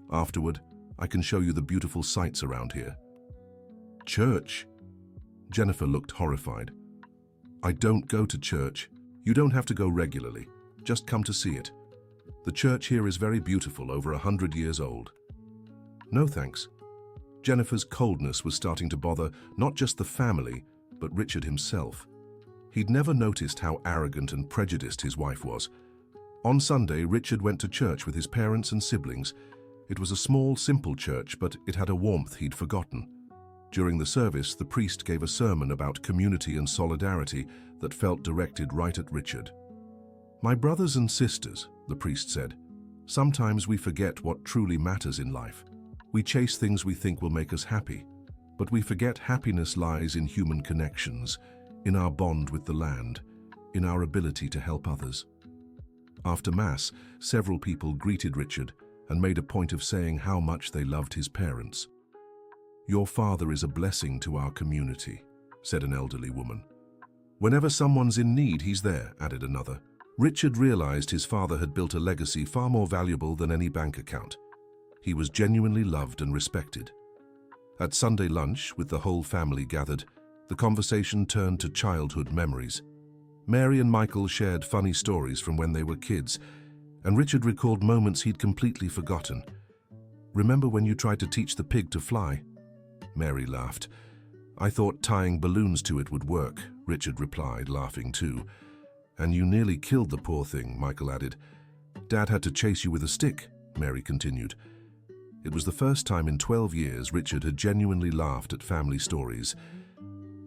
Afterward, I can show you the beautiful sights around here." "Church?" Jennifer looked horrified. "I don't go to church. You don't have to go regularly. Just come to see it. The church here is very beautiful, over 100 years old." "No thanks." Jennifer's coldness was starting to bother not just the family, but Richard himself. He'd never noticed how arrogant and prejudiced his wife was. On Sunday, Richard went to church with his parents and siblings. It was a small, simple church, but it had a warmth he'd forgotten. During the service, the priest gave a sermon about community and solidarity that felt directed right at Richard. "My brothers and sisters," the priest said, "sometimes we forget what truly matters in life. We chase things we think will make us happy, but we forget happiness lies in human connections, in our bond with the land, in our ability to help others." After Mass, several people greeted Richard and made a point of saying how much they loved his parents. "Your father is a blessing to our community," said an elderly woman. Whenever someone's in need, he's there, added another. Richard realized his father had built a legacy far more valuable than any bank account. He was genuinely loved and respected. At Sunday lunch, with the whole family gathered, the conversation turned to childhood memories. Mary and Michael shared funny stories from when they were kids, and Richard recalled moments he'd completely forgotten. "Remember when you tried to teach the pig to fly?" Mary laughed. "I thought tying balloons to it would work," Richard replied, laughing too. "And you nearly killed the poor thing," Michael added. "Dad had to chase you with a stick," Mary continued. It was the first time in 12 years Richard had genuinely laughed at family stories.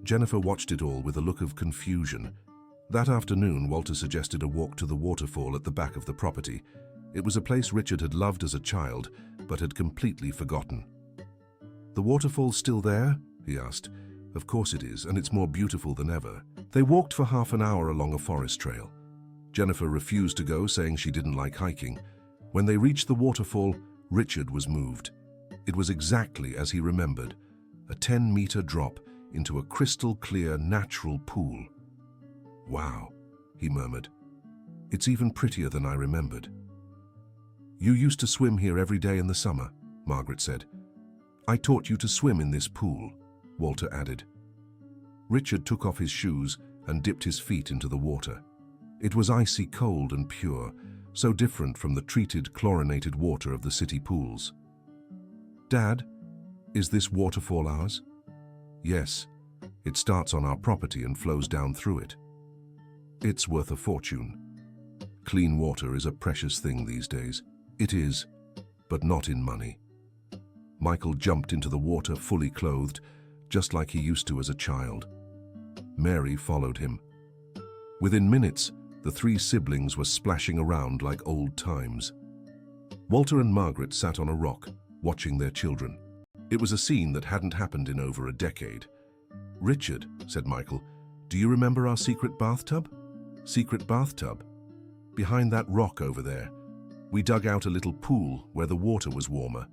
Jennifer watched it all with a look of confusion. That afternoon, Walter suggested a walk to the waterfall at the back of the property. It was a place Richard had loved as a child, but had completely forgotten. "The waterfall's still there?" he asked. "Of course it is, and it's more beautiful than ever." They walked for half an hour along a forest trail. Jennifer refused to go, saying she didn't like hiking. When they reached the waterfall, Richard was moved. It was exactly as he remembered, a 10-meter drop into a crystal-clear natural pool. "Wow," he murmured. "It's even prettier than I remembered." "You used to swim here every day in the summer," Margaret said. "I taught you to swim in this pool," Walter added. Richard took off his shoes and dipped his feet into the water. It was icy cold and pure, so different from the treated, chlorinated water of the city pools. "Dad, is this waterfall ours?" "Yes. It starts on our property and flows down through it. It's worth a fortune. Clean water is a precious thing these days." "It is, but not in money." Michael jumped into the water fully clothed, just like he used to as a child. Mary followed him. Within minutes, the three siblings were splashing around like old times. Walter and Margaret sat on a rock, watching their children. It was a scene that hadn't happened in over a decade. "Richard," said Michael, "do you remember our secret bathtub?" "Secret bathtub?" "Behind that rock over there. We dug out a little pool where the water was warmer."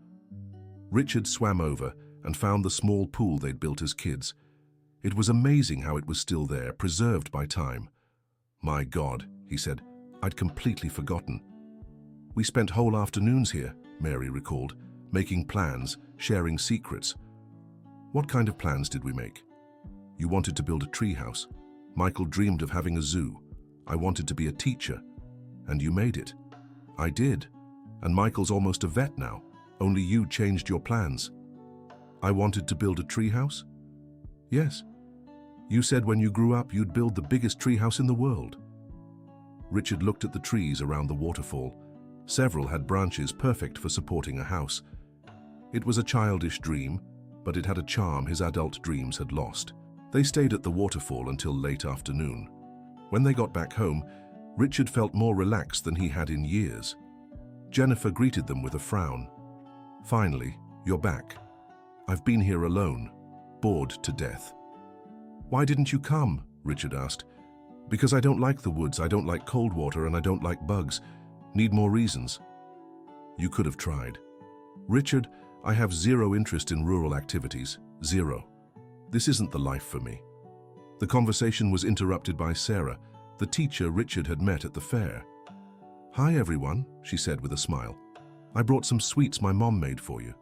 Richard swam over and found the small pool they'd built as kids. It was amazing how it was still there, preserved by time. "My God," he said, "I'd completely forgotten." "We spent whole afternoons here," Mary recalled, "making plans, sharing secrets." "What kind of plans did we make?" "You wanted to build a treehouse. Michael dreamed of having a zoo. I wanted to be a teacher. And you made it." "I did. And Michael's almost a vet now. Only you changed your plans." "I wanted to build a treehouse?" "Yes. You said when you grew up you'd build the biggest treehouse in the world." Richard looked at the trees around the waterfall. Several had branches perfect for supporting a house. It was a childish dream, but it had a charm his adult dreams had lost. They stayed at the waterfall until late afternoon. When they got back home, Richard felt more relaxed than he had in years. Jennifer greeted them with a frown. "Finally, you're back. I've been here alone, bored to death." "Why didn't you come?" Richard asked. "Because I don't like the woods, I don't like cold water, and I don't like bugs. Need more reasons." "You could have tried." "Richard, I have zero interest in rural activities. Zero. This isn't the life for me." The conversation was interrupted by Sarah, the teacher Richard had met at the fair. "Hi, everyone," she said with a smile. "I brought some sweets my mom made for you."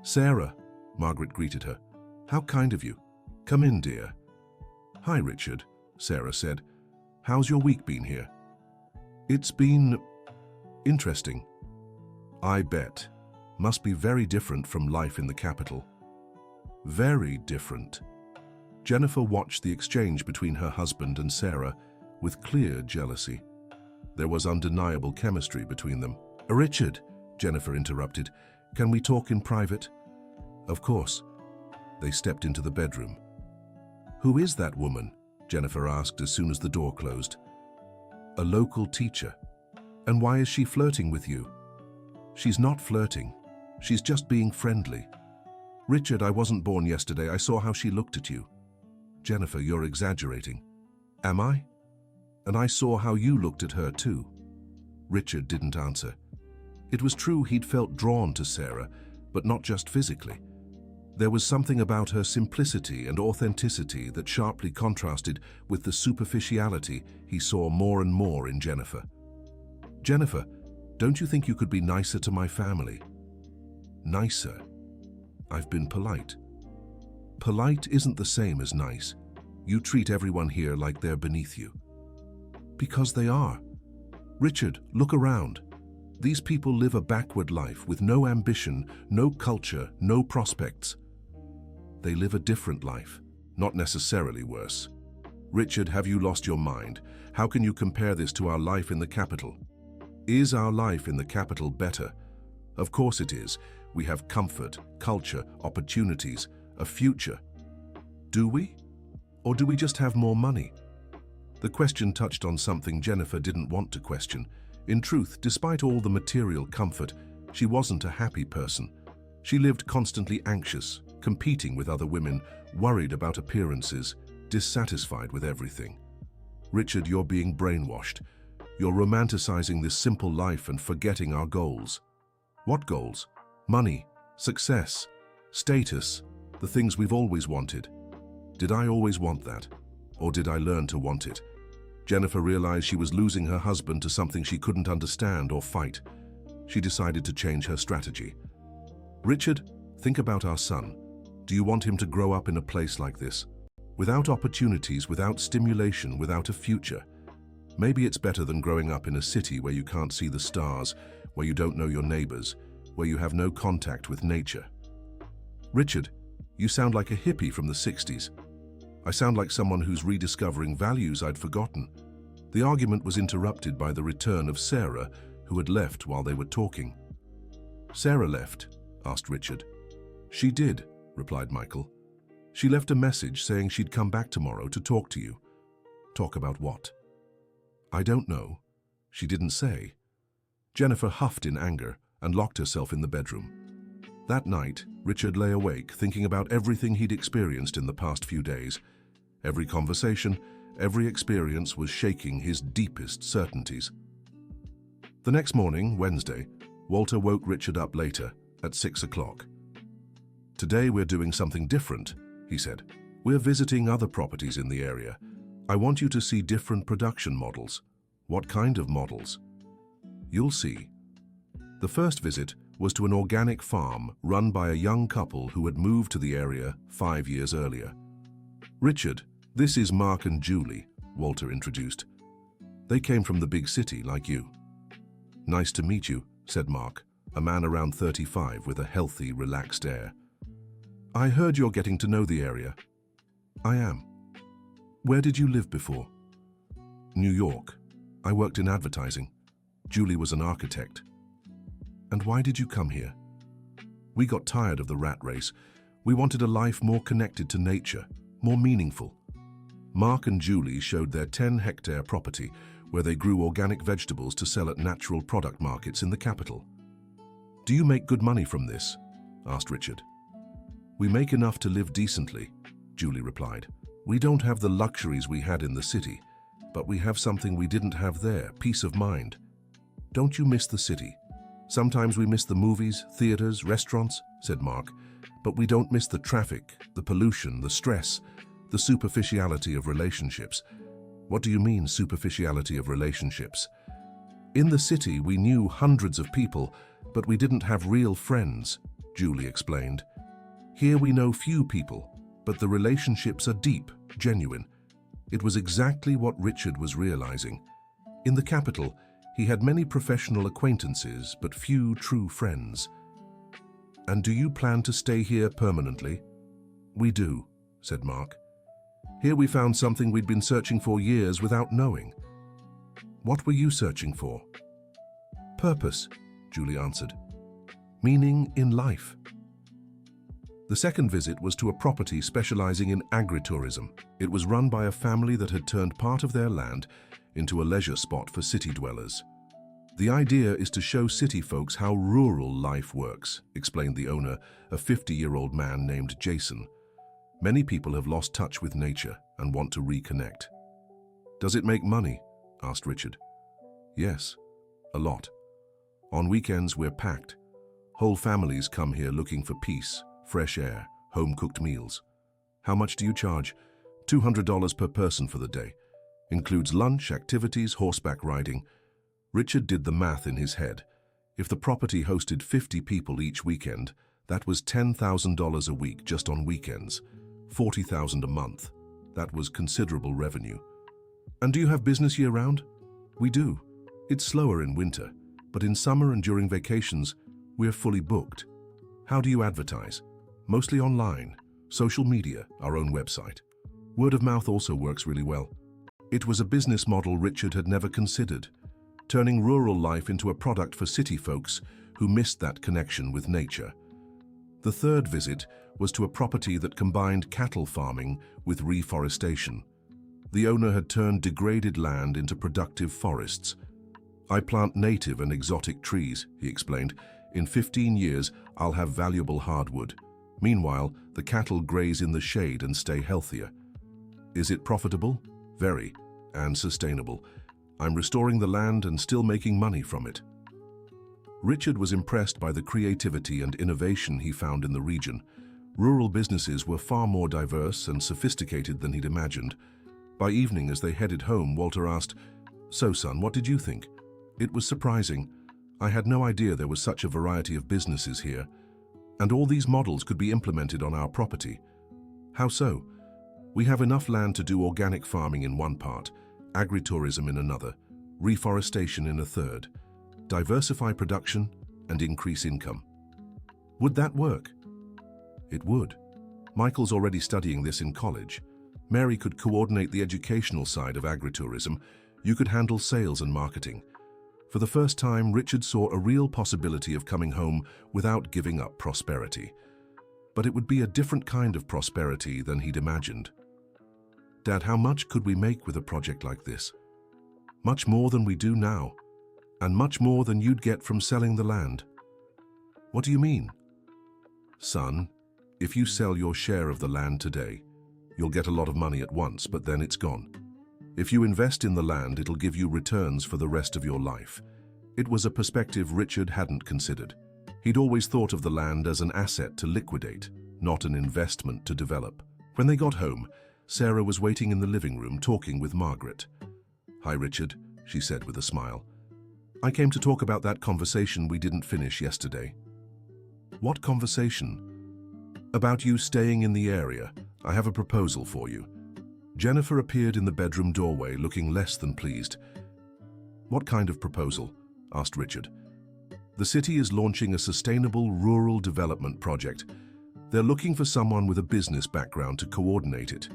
"Sarah," Margaret greeted her. "How kind of you. Come in, dear." "Hi, Richard," Sarah said. "How's your week been here?" "It's been interesting." "I bet. Must be very different from life in the capital." "Very different." Jennifer watched the exchange between her husband and Sarah with clear jealousy. There was undeniable chemistry between them. "Richard," Jennifer interrupted, "can we talk in private?" "Of course." They stepped into the bedroom. "Who is that woman?" Jennifer asked as soon as the door closed. "A local teacher." "And why is she flirting with you?" "She's not flirting. She's just being friendly." "Richard, I wasn't born yesterday. I saw how she looked at you." "Jennifer, you're exaggerating." "Am I?" "And I saw how you looked at her too." Richard didn't answer. It was true he'd felt drawn to Sarah, but not just physically. There was something about her simplicity and authenticity that sharply contrasted with the superficiality he saw more and more in Jennifer. "Jennifer, don't you think you could be nicer to my family?" "Nicer? I've been polite." "Polite isn't the same as nice. You treat everyone here like they're beneath you." "Because they are. Richard, look around. These people live a backward life with no ambition, no culture, no prospects. They live a different life, not necessarily worse. Richard, have you lost your mind? How can you compare this to our life in the capital? Is our life in the capital better? Of course it is. We have comfort, culture, opportunities, a future. Do we? Or do we just have more money? The question touched on something Jennifer didn't want to question. In truth, despite all the material comfort, she wasn't a happy person. She lived constantly anxious, competing with other women, worried about appearances, dissatisfied with everything. "Richard, you're being brainwashed. You're romanticizing this simple life and forgetting our goals." "What goals?" "Money, success, status, the things we've always wanted." Did I always want that? Or did I learn to want it? Jennifer realized she was losing her husband to something she couldn't understand or fight. She decided to change her strategy. "Richard, think about our son. Do you want him to grow up in a place like this? Without opportunities, without stimulation, without a future? Maybe it's better than growing up in a city where you can't see the stars, where you don't know your neighbors, where you have no contact with nature." "Richard, you sound like a hippie from the 60s. I sound like someone who's rediscovering values I'd forgotten." The argument was interrupted by the return of Sarah, who had left while they were talking. "Sarah left?" asked Richard. "She did," replied Michael. "She left a message saying she'd come back tomorrow to talk to you." "Talk about what?" "I don't know. She didn't say." Jennifer huffed in anger and locked herself in the bedroom. That night, Richard lay awake, thinking about everything he'd experienced in the past few days. Every conversation, every experience was shaking his deepest certainties. The next morning, Wednesday, Walter woke Richard up later, at 6 o'clock. "Today we're doing something different," he said. "We're visiting other properties in the area. I want you to see different production models." "What kind of models?" "You'll see." The first visit was to an organic farm run by a young couple who had moved to the area 5 years earlier. "Richard, this is Mark and Julie," Walter introduced. "They came from the big city like you." "Nice to meet you," said Mark, a man around 35 with a healthy, relaxed air. "I heard you're getting to know the area." "I am." "Where did you live before?" "New York. I worked in advertising. Julie was an architect." "And why did you come here?" "We got tired of the rat race. We wanted a life more connected to nature, more meaningful." Mark and Julie showed their 10-hectare property where they grew organic vegetables to sell at natural product markets in the capital. "Do you make good money from this?" asked Richard. "We make enough to live decently," Julie replied. "We don't have the luxuries we had in the city, but we have something we didn't have there, peace of mind." "Don't you miss the city?" "Sometimes we miss the movies, theaters, restaurants," said Mark, "but we don't miss the traffic, the pollution, the stress, the superficiality of relationships." "What do you mean, superficiality of relationships?" "In the city, we knew hundreds of people, but we didn't have real friends," Julie explained. "Here we know few people, but the relationships are deep, genuine." It was exactly what Richard was realizing. In the capital, he had many professional acquaintances, but few true friends. "And do you plan to stay here permanently?" "We do," said Mark. "Here we found something we'd been searching for years without knowing." "What were you searching for?" "Purpose," Julie answered. "Meaning in life." The second visit was to a property specializing in agritourism. It was run by a family that had turned part of their land into a leisure spot for city dwellers. "The idea is to show city folks how rural life works," explained the owner, a 50-year-old man named Jason. "Many people have lost touch with nature and want to reconnect." "Does it make money?" asked Richard. "Yes, a lot. On weekends we're packed. Whole families come here looking for peace, fresh air, home-cooked meals. How much do you charge? $200 per person for the day. Includes lunch, activities, horseback riding. Richard did the math in his head. If the property hosted 50 people each weekend, that was $10,000 a week just on weekends. $40,000 a month. That was considerable revenue. And do you have business year-round? We do. It's slower in winter, but in summer and during vacations, we're fully booked. How do you advertise? Mostly online, social media, our own website. Word of mouth also works really well. It was a business model Richard had never considered, turning rural life into a product for city folks who missed that connection with nature. The third visit was to a property that combined cattle farming with reforestation. The owner had turned degraded land into productive forests. I plant native and exotic trees, he explained. In 15 years, I'll have valuable hardwood. Meanwhile, the cattle graze in the shade and stay healthier. Is it profitable? Very, and sustainable. I'm restoring the land and still making money from it. Richard was impressed by the creativity and innovation he found in the region. Rural businesses were far more diverse and sophisticated than he'd imagined. By evening, as they headed home, Walter asked, "So, son, what did you think?" It was surprising. I had no idea there was such a variety of businesses here. And all these models could be implemented on our property. How so? We have enough land to do organic farming in one part, agritourism in another, reforestation in a third, diversify production and increase income. Would that work? It would. Michael's already studying this in college. Mary could coordinate the educational side of agritourism. You could handle sales and marketing. For the first time, Richard saw a real possibility of coming home without giving up prosperity. But it would be a different kind of prosperity than he'd imagined. Dad, how much could we make with a project like this? Much more than we do now, and much more than you'd get from selling the land. What do you mean? Son, if you sell your share of the land today, you'll get a lot of money at once, but then it's gone. If you invest in the land, it'll give you returns for the rest of your life. It was a perspective Richard hadn't considered. He'd always thought of the land as an asset to liquidate, not an investment to develop. When they got home, Sarah was waiting in the living room talking with Margaret. "Hi, Richard," she said with a smile. "I came to talk about that conversation we didn't finish yesterday." "What conversation?" "About you staying in the area. I have a proposal for you." Jennifer appeared in the bedroom doorway, looking less than pleased. "What kind of proposal?" asked Richard. "The city is launching a sustainable rural development project. They're looking for someone with a business background to coordinate it.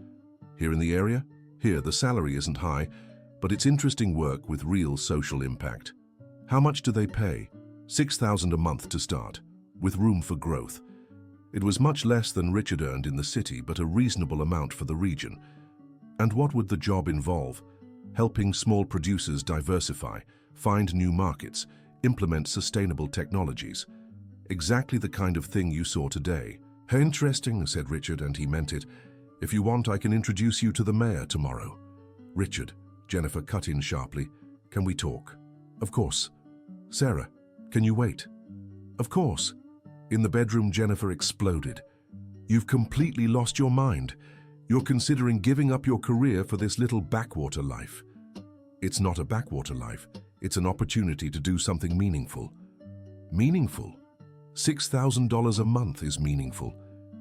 Here in the area? Here, the salary isn't high, but it's interesting work with real social impact. How much do they pay? $6,000 a month to start, with room for growth." It was much less than Richard earned in the city, but a reasonable amount for the region. And what would the job involve? Helping small producers diversify, find new markets, implement sustainable technologies. Exactly the kind of thing you saw today. "How interesting," said Richard, and he meant it. "If you want, I can introduce you to the mayor tomorrow." "Richard," Jennifer cut in sharply, "can we talk?" "Of course." "Sarah, can you wait?" "Of course." In the bedroom, Jennifer exploded. "You've completely lost your mind. You're considering giving up your career for this little backwater life." "It's not a backwater life. It's an opportunity to do something meaningful." "Meaningful? $6,000 a month is meaningful.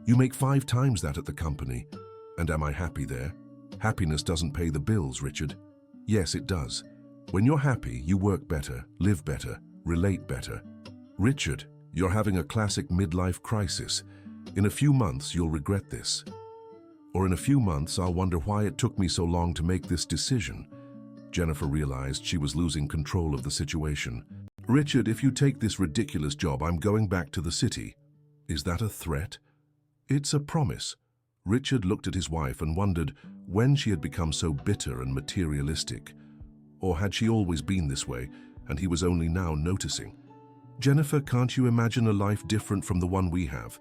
You make 5 times that at the company. And am I happy there? Happiness doesn't pay the bills, Richard." "Yes, it does. When you're happy, you work better, live better, relate better." "Richard, you're having a classic midlife crisis. In a few months, you'll regret this. Or in a few months, I'll wonder why it took me so long to make this decision." Jennifer realized she was losing control of the situation. "Richard, if you take this ridiculous job, I'm going back to the city." "Is that a threat?" "It's a promise." Richard looked at his wife and wondered when she had become so bitter and materialistic. Or had she always been this way, and he was only now noticing? "Jennifer, can't you imagine a life different from the one we have?"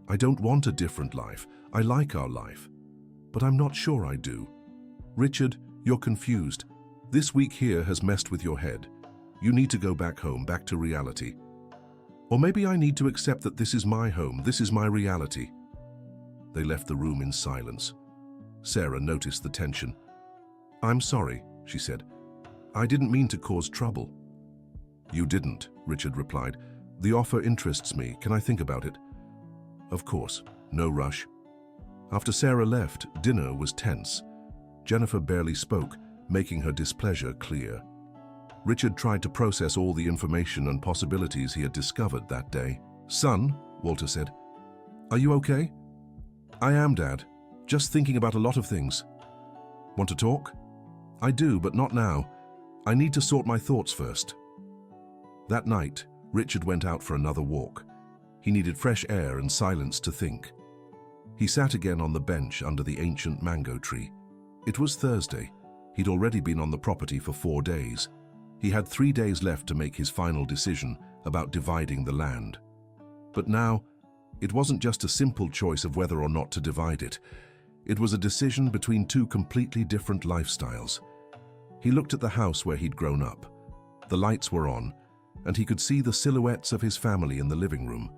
"I don't want a different life. I like our life. But I'm not sure I do." "Richard, you're confused. This week here has messed with your head. You need to go back home, back to reality. Or maybe I need to accept that this is my home, this is my reality." They left the room in silence. Sarah noticed the tension. "I'm sorry," she said. "I didn't mean to cause trouble." "You didn't," Richard replied. "The offer interests me. Can I think about it?" "Of course. No rush." After Sarah left, dinner was tense. Jennifer barely spoke, making her displeasure clear. Richard tried to process all the information and possibilities he had discovered that day. "Son," Walter said, "are you okay?" "I am, Dad. Just thinking about a lot of things." "Want to talk?" "I do, but not now. I need to sort my thoughts first." That night, Richard went out for another walk. He needed fresh air and silence to think. He sat again on the bench under the ancient mango tree. It was Thursday. He'd already been on the property for 4 days. He had 3 days left to make his final decision about dividing the land. But now, it wasn't just a simple choice of whether or not to divide it. It was a decision between 2 completely different lifestyles. He looked at the house where he'd grown up. The lights were on, and he could see the silhouettes of his family in the living room.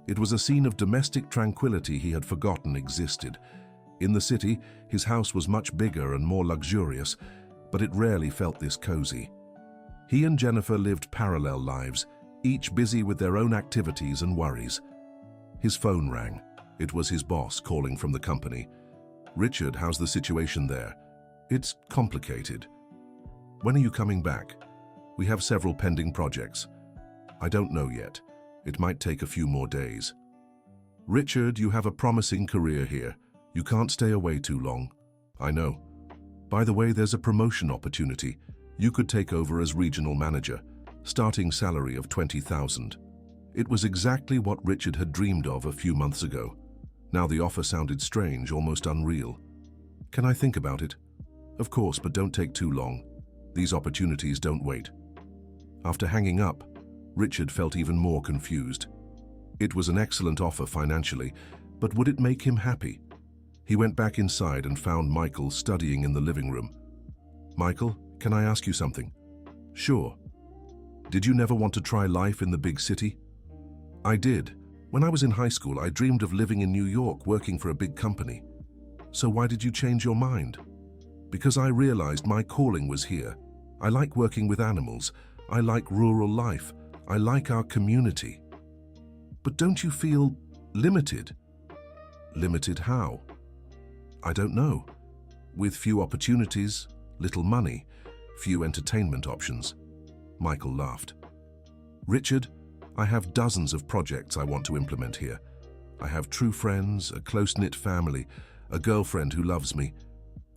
It was a scene of domestic tranquility he had forgotten existed. In the city, his house was much bigger and more luxurious, but it rarely felt this cozy. He and Jennifer lived parallel lives, each busy with their own activities and worries. His phone rang. It was his boss calling from the company. "Richard, how's the situation there?" "It's complicated." "When are you coming back?" "We have several pending projects." "I don't know yet. It might take a few more days." "Richard, you have a promising career here. You can't stay away too long." "I know. By the way, there's a promotion opportunity. You could take over as regional manager, starting salary of $20,000. It was exactly what Richard had dreamed of a few months ago. Now the offer sounded strange, almost unreal. "Can I think about it?" "Of course, but don't take too long. These opportunities don't wait." After hanging up, Richard felt even more confused. It was an excellent offer financially, but would it make him happy? He went back inside and found Michael studying in the living room. "Michael, can I ask you something?" "Sure." "Did you never want to try life in the big city?" "I did. When I was in high school, I dreamed of living in New York, working for a big company." "So why did you change your mind?" "Because I realized my calling was here. I like working with animals. I like rural life. I like our community." "But don't you feel limited?" "Limited how?" "I don't know. With few opportunities, little money, few entertainment options." Michael laughed. "Richard, I have dozens of projects I want to implement here. I have true friends, a close-knit family, a girlfriend who loves me.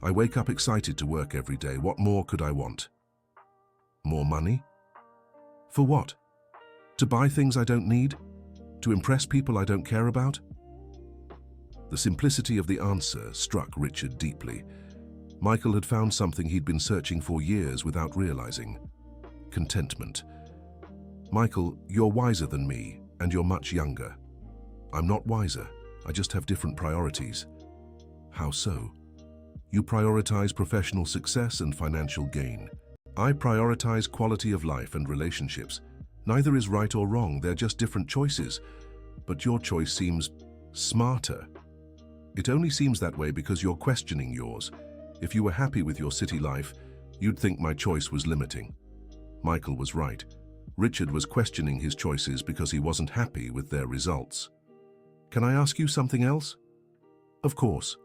I wake up excited to work every day. What more could I want?" "More money?" "For what? To buy things I don't need? To impress people I don't care about?" The simplicity of the answer struck Richard deeply. Michael had found something he'd been searching for years without realizing: contentment. "Michael, you're wiser than me, and you're much younger." "I'm not wiser. I just have different priorities." "How so?" "You prioritize professional success and financial gain. I prioritize quality of life and relationships. Neither is right or wrong, they're just different choices. But your choice seems smarter." "It only seems that way because you're questioning yours. If you were happy with your city life, you'd think my choice was limiting." Michael was right. Richard was questioning his choices because he wasn't happy with their results. "Can I ask you something else?" "Of course."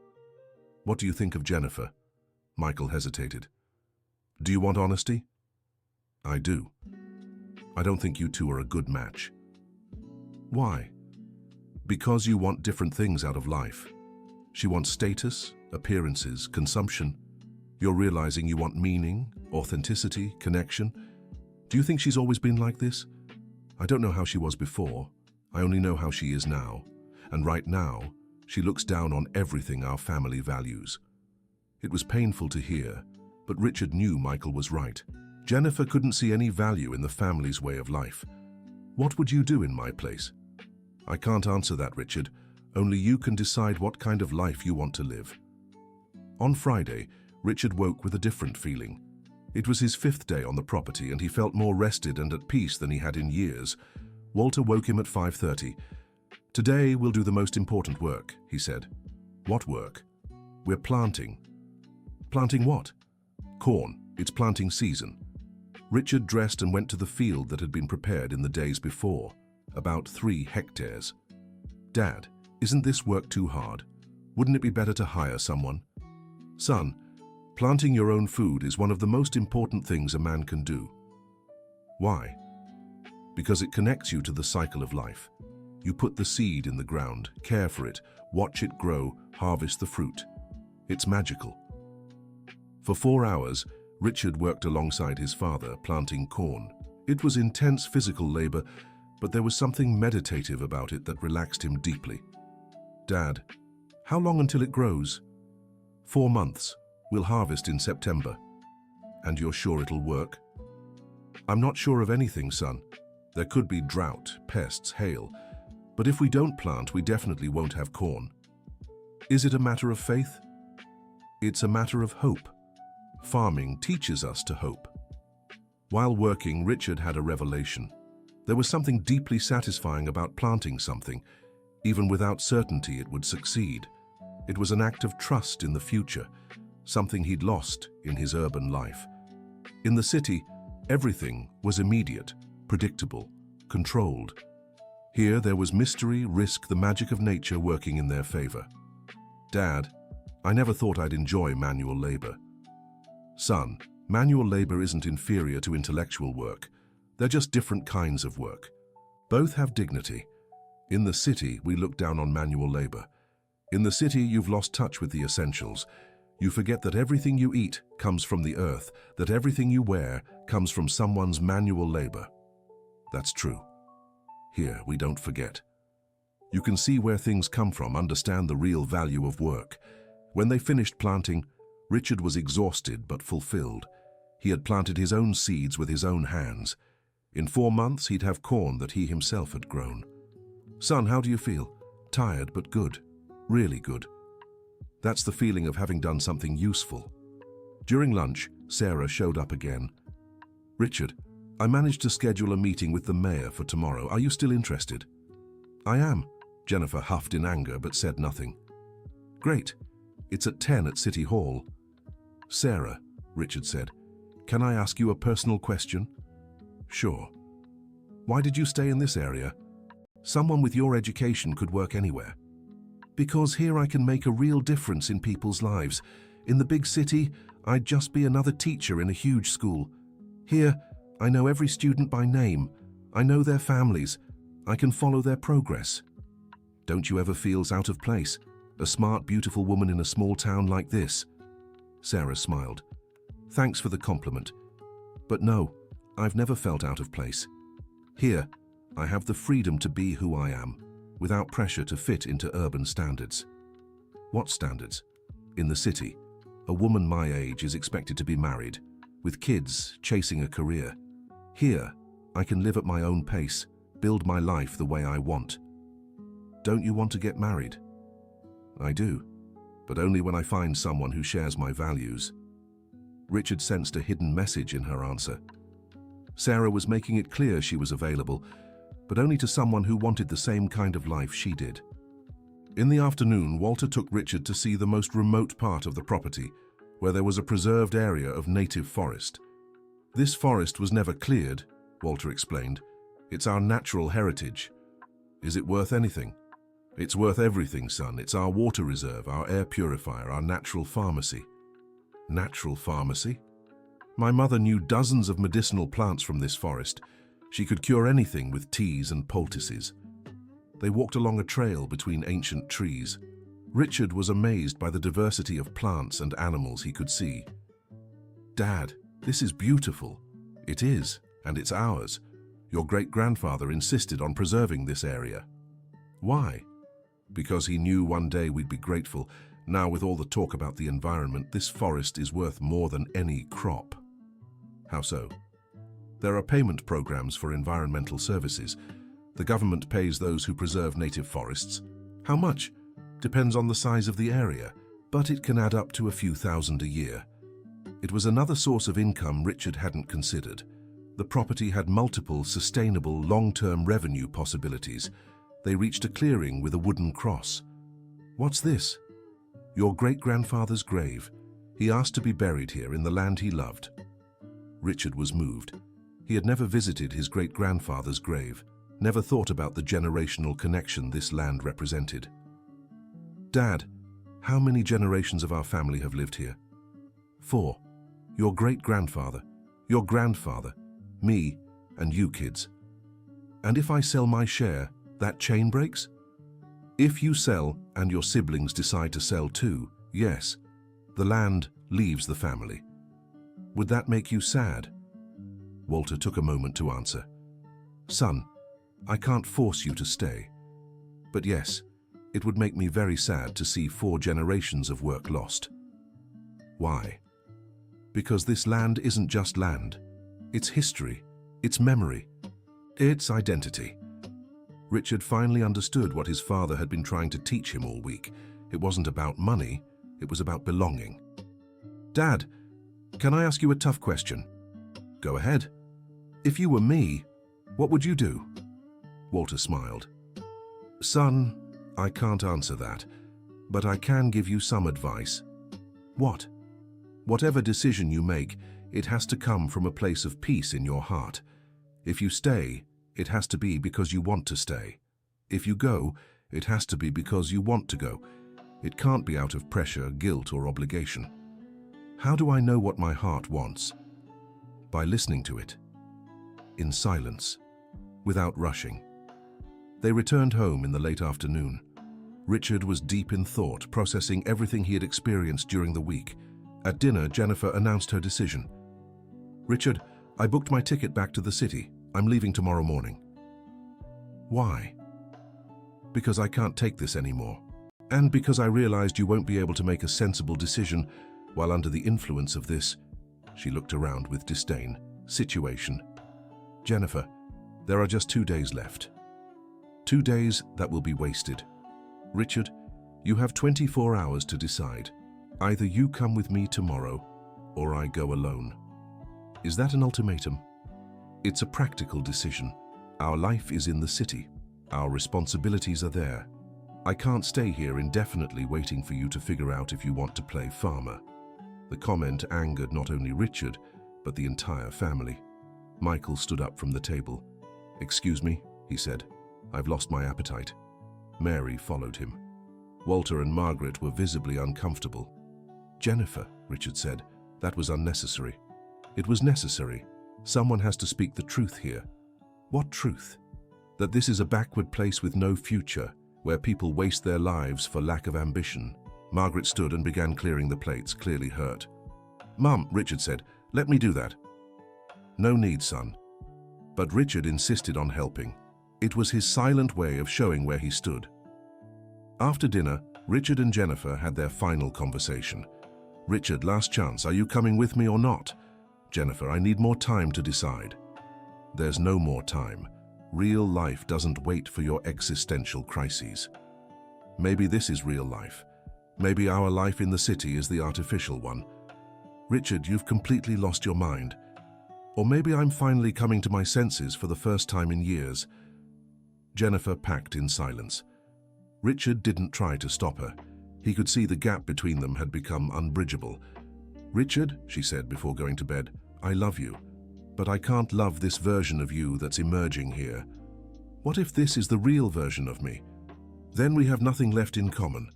"What do you think of Jennifer?" Michael hesitated. "Do you want honesty?" "I do. I don't think you two are a good match." "Why?" "Because you want different things out of life. She wants status, appearances, consumption. You're realizing you want meaning, authenticity, connection. Do you think she's always been like this?" "I don't know how she was before. I only know how she is now. And right now, she looks down on everything our family values." It was painful to hear, but Richard knew Michael was right. Jennifer couldn't see any value in the family's way of life. "What would you do in my place?" "I can't answer that, Richard. Only you can decide what kind of life you want to live." On Friday, Richard woke with a different feeling. It was his 5th day on the property, and he felt more rested and at peace than he had in years. Walter woke him at 5:30. Today we'll do the most important work, he said. What work? We're planting. Planting what? Corn. It's planting season. Richard dressed and went to the field that had been prepared in the days before, about 3 hectares. Dad, isn't this work too hard? Wouldn't it be better to hire someone? Son, planting your own food is one of the most important things a man can do. Why? Because it connects you to the cycle of life. You put the seed in the ground, care for it, watch it grow, harvest the fruit. It's magical. For 4 hours, Richard worked alongside his father, planting corn. It was intense physical labor, but there was something meditative about it that relaxed him deeply. Dad, how long until it grows? 4 months. We'll harvest in September. And you're sure it'll work? I'm not sure of anything, son. There could be drought, pests, hail. But if we don't plant, we definitely won't have corn. Is it a matter of faith? It's a matter of hope. Farming teaches us to hope. While working, Richard had a revelation. There was something deeply satisfying about planting something. Even without certainty it would succeed. It was an act of trust in the future, something he'd lost in his urban life. In the city, everything was immediate, predictable, controlled. Here there was mystery, risk, the magic of nature working in their favor. Dad, I never thought I'd enjoy manual labor. Son, manual labor isn't inferior to intellectual work. They're just different kinds of work. Both have dignity. In the city, we look down on manual labor. In the city, you've lost touch with the essentials. You forget that everything you eat comes from the earth, that everything you wear comes from someone's manual labor. That's true. Here, we don't forget. You can see where things come from, understand the real value of work. When they finished planting, Richard was exhausted but fulfilled. He had planted his own seeds with his own hands. In 4 months, he'd have corn that he himself had grown. Son, how do you feel? Tired but good. Really good. That's the feeling of having done something useful. During lunch, Sarah showed up again. Richard, I managed to schedule a meeting with the mayor for tomorrow. Are you still interested? I am. Jennifer huffed in anger but said nothing. Great. It's at 10 at City Hall. Sarah, Richard said, can I ask you a personal question? Sure. Why did you stay in this area? Someone with your education could work anywhere. Because here I can make a real difference in people's lives. In the big city, I'd just be another teacher in a huge school. Here, I know every student by name. I know their families. I can follow their progress. Don't you ever feel out of place? A smart, beautiful woman in a small town like this? Sarah smiled. Thanks for the compliment. But no, I've never felt out of place. Here, I have the freedom to be who I am, without pressure to fit into urban standards. What standards? In the city, a woman my age is expected to be married, with kids, chasing a career. Here, I can live at my own pace, build my life the way I want. Don't you want to get married? I do, but only when I find someone who shares my values. Richard sensed a hidden message in her answer. Sarah was making it clear she was available, but only to someone who wanted the same kind of life she did. In the afternoon, Walter took Richard to see the most remote part of the property, where there was a preserved area of native forest. This forest was never cleared, Walter explained. It's our natural heritage. Is it worth anything? It's worth everything, son. It's our water reserve, our air purifier, our natural pharmacy. Natural pharmacy? My mother knew dozens of medicinal plants from this forest. She could cure anything with teas and poultices. They walked along a trail between ancient trees. Richard was amazed by the diversity of plants and animals he could see. Dad, this is beautiful. It is, and it's ours. Your great-grandfather insisted on preserving this area. Why? Because he knew one day we'd be grateful. Now, with all the talk about the environment, this forest is worth more than any crop. How so? There are payment programs for environmental services. The government pays those who preserve native forests. How much? Depends on the size of the area, but it can add up to a few thousand a year. It was another source of income Richard hadn't considered. The property had multiple, sustainable, long-term revenue possibilities. They reached a clearing with a wooden cross. "What's this?" "Your great-grandfather's grave. He asked to be buried here in the land he loved." Richard was moved. He had never visited his great-grandfather's grave, never thought about the generational connection this land represented. "Dad, how many generations of our family have lived here?" "4. Your great-grandfather, your grandfather, me, and you kids." "And if I sell my share, that chain breaks?" "If you sell and your siblings decide to sell too, yes, the land leaves the family." "Would that make you sad?" Walter took a moment to answer. "Son, I can't force you to stay. But yes, it would make me very sad to see 4 generations of work lost." "Why?" "Because this land isn't just land. It's history, it's memory, it's identity." Richard finally understood what his father had been trying to teach him all week. It wasn't about money, it was about belonging. "Dad, can I ask you a tough question?" "Go ahead." "If you were me, what would you do?" Walter smiled. "Son, I can't answer that, but I can give you some advice." "What?" "Whatever decision you make, it has to come from a place of peace in your heart. If you stay, it has to be because you want to stay. If you go, it has to be because you want to go. It can't be out of pressure, guilt, or obligation." "How do I know what my heart wants?" "By listening to it. In silence, without rushing." They returned home in the late afternoon. Richard was deep in thought, processing everything he had experienced during the week. At dinner, Jennifer announced her decision. "Richard, I booked my ticket back to the city. I'm leaving tomorrow morning." "Why?" "Because I can't take this anymore. And because I realized you won't be able to make a sensible decision while under the influence of this," she looked around with disdain, "situation. Jennifer, there are just 2 days left. 2 days that will be wasted. Richard, you have 24 hours to decide. Either you come with me tomorrow, or I go alone." "Is that an ultimatum?" "It's a practical decision. Our life is in the city. Our responsibilities are there. I can't stay here indefinitely waiting for you to figure out if you want to play farmer." The comment angered not only Richard, but the entire family. Michael stood up from the table. "Excuse me," he said. "I've lost my appetite." Mary followed him. Walter and Margaret were visibly uncomfortable. "Jennifer," Richard said, "that was unnecessary." "It was necessary. Someone has to speak the truth here." "What truth?" "That this is a backward place with no future, where people waste their lives for lack of ambition." Margaret stood and began clearing the plates, clearly hurt. "Mum," Richard said, "let me do that." "No need, son." But Richard insisted on helping. It was his silent way of showing where he stood. After dinner, Richard and Jennifer had their final conversation. "Richard, last chance, are you coming with me or not?" "Jennifer, I need more time to decide." "There's no more time. Real life doesn't wait for your existential crises." "Maybe this is real life. Maybe our life in the city is the artificial one." "Richard, you've completely lost your mind." "Or maybe I'm finally coming to my senses for the first time in years." Jennifer packed in silence. Richard didn't try to stop her. He could see the gap between them had become unbridgeable. "Richard," she said before going to bed, "I love you, but I can't love this version of you that's emerging here. What if this is the real version of me? Then we have nothing left in common."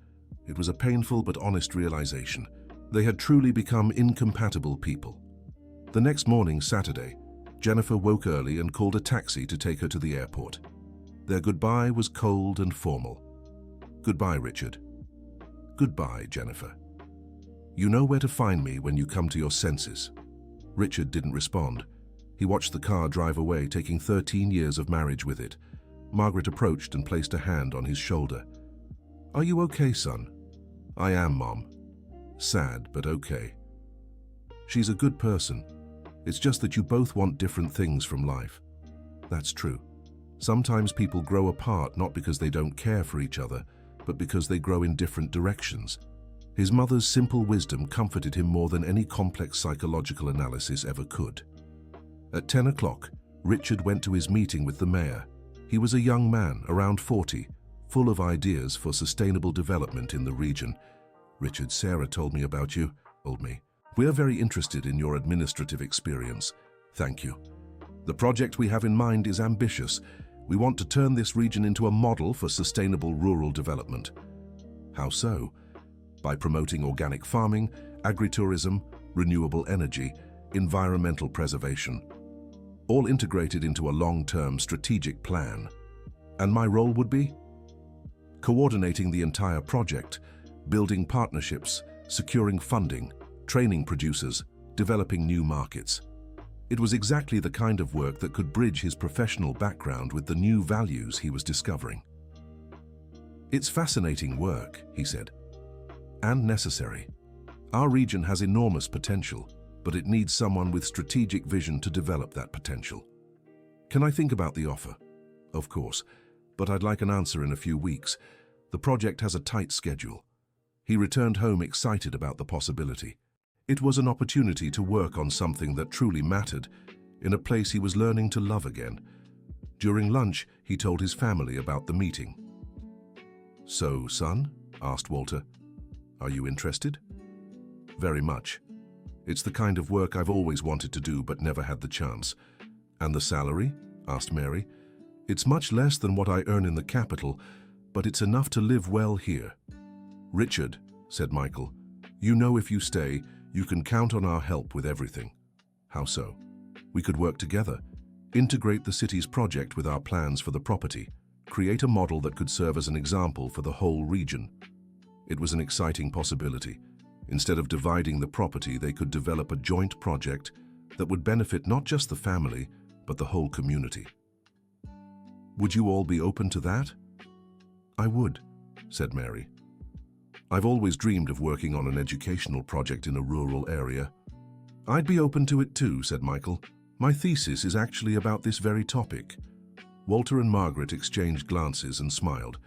It was a painful but honest realization. They had truly become incompatible people. The next morning, Saturday, Jennifer woke early and called a taxi to take her to the airport. Their goodbye was cold and formal. "Goodbye, Richard." "Goodbye, Jennifer. You know where to find me when you come to your senses." Richard didn't respond. He watched the car drive away, taking 13 years of marriage with it. Margaret approached and placed a hand on his shoulder. "Are you okay, son?" "I am, Mom. Sad, but okay." "She's a good person. It's just that you both want different things from life." "That's true. Sometimes people grow apart not because they don't care for each other, but because they grow in different directions." His mother's simple wisdom comforted him more than any complex psychological analysis ever could. At 10 o'clock, Richard went to his meeting with the mayor. He was a young man, around 40, full of ideas for sustainable development in the region. Richard, Sarah told me about you. We're very interested in your administrative experience. Thank you. The project we have in mind is ambitious. We want to turn this region into a model for sustainable rural development. How so? By promoting organic farming, agritourism, renewable energy, environmental preservation, all integrated into a long-term strategic plan. And my role would be? Coordinating the entire project, building partnerships, securing funding, training producers, developing new markets. It was exactly the kind of work that could bridge his professional background with the new values he was discovering. It's fascinating work, he said, and necessary. Our region has enormous potential, but it needs someone with strategic vision to develop that potential. Can I think about the offer? Of course, but I'd like an answer in a few weeks. The project has a tight schedule. He returned home excited about the possibility. It was an opportunity to work on something that truly mattered, in a place he was learning to love again. During lunch, he told his family about the meeting. "So, son?" asked Walter. "Are you interested?" "Very much. It's the kind of work I've always wanted to do but never had the chance." "And the salary?" asked Mary. "It's much less than what I earn in the capital, but it's enough to live well here." "Richard," said Michael, "you know if you stay, you can count on our help with everything." "How so?" "We could work together, integrate the city's project with our plans for the property, create a model that could serve as an example for the whole region." It was an exciting possibility. Instead of dividing the property, they could develop a joint project that would benefit not just the family, but the whole community. "Would you all be open to that?" "I would," said Mary. "I've always dreamed of working on an educational project in a rural area." "I'd be open to it too," said Michael. "My thesis is actually about this very topic." Walter and Margaret exchanged glances and smiled.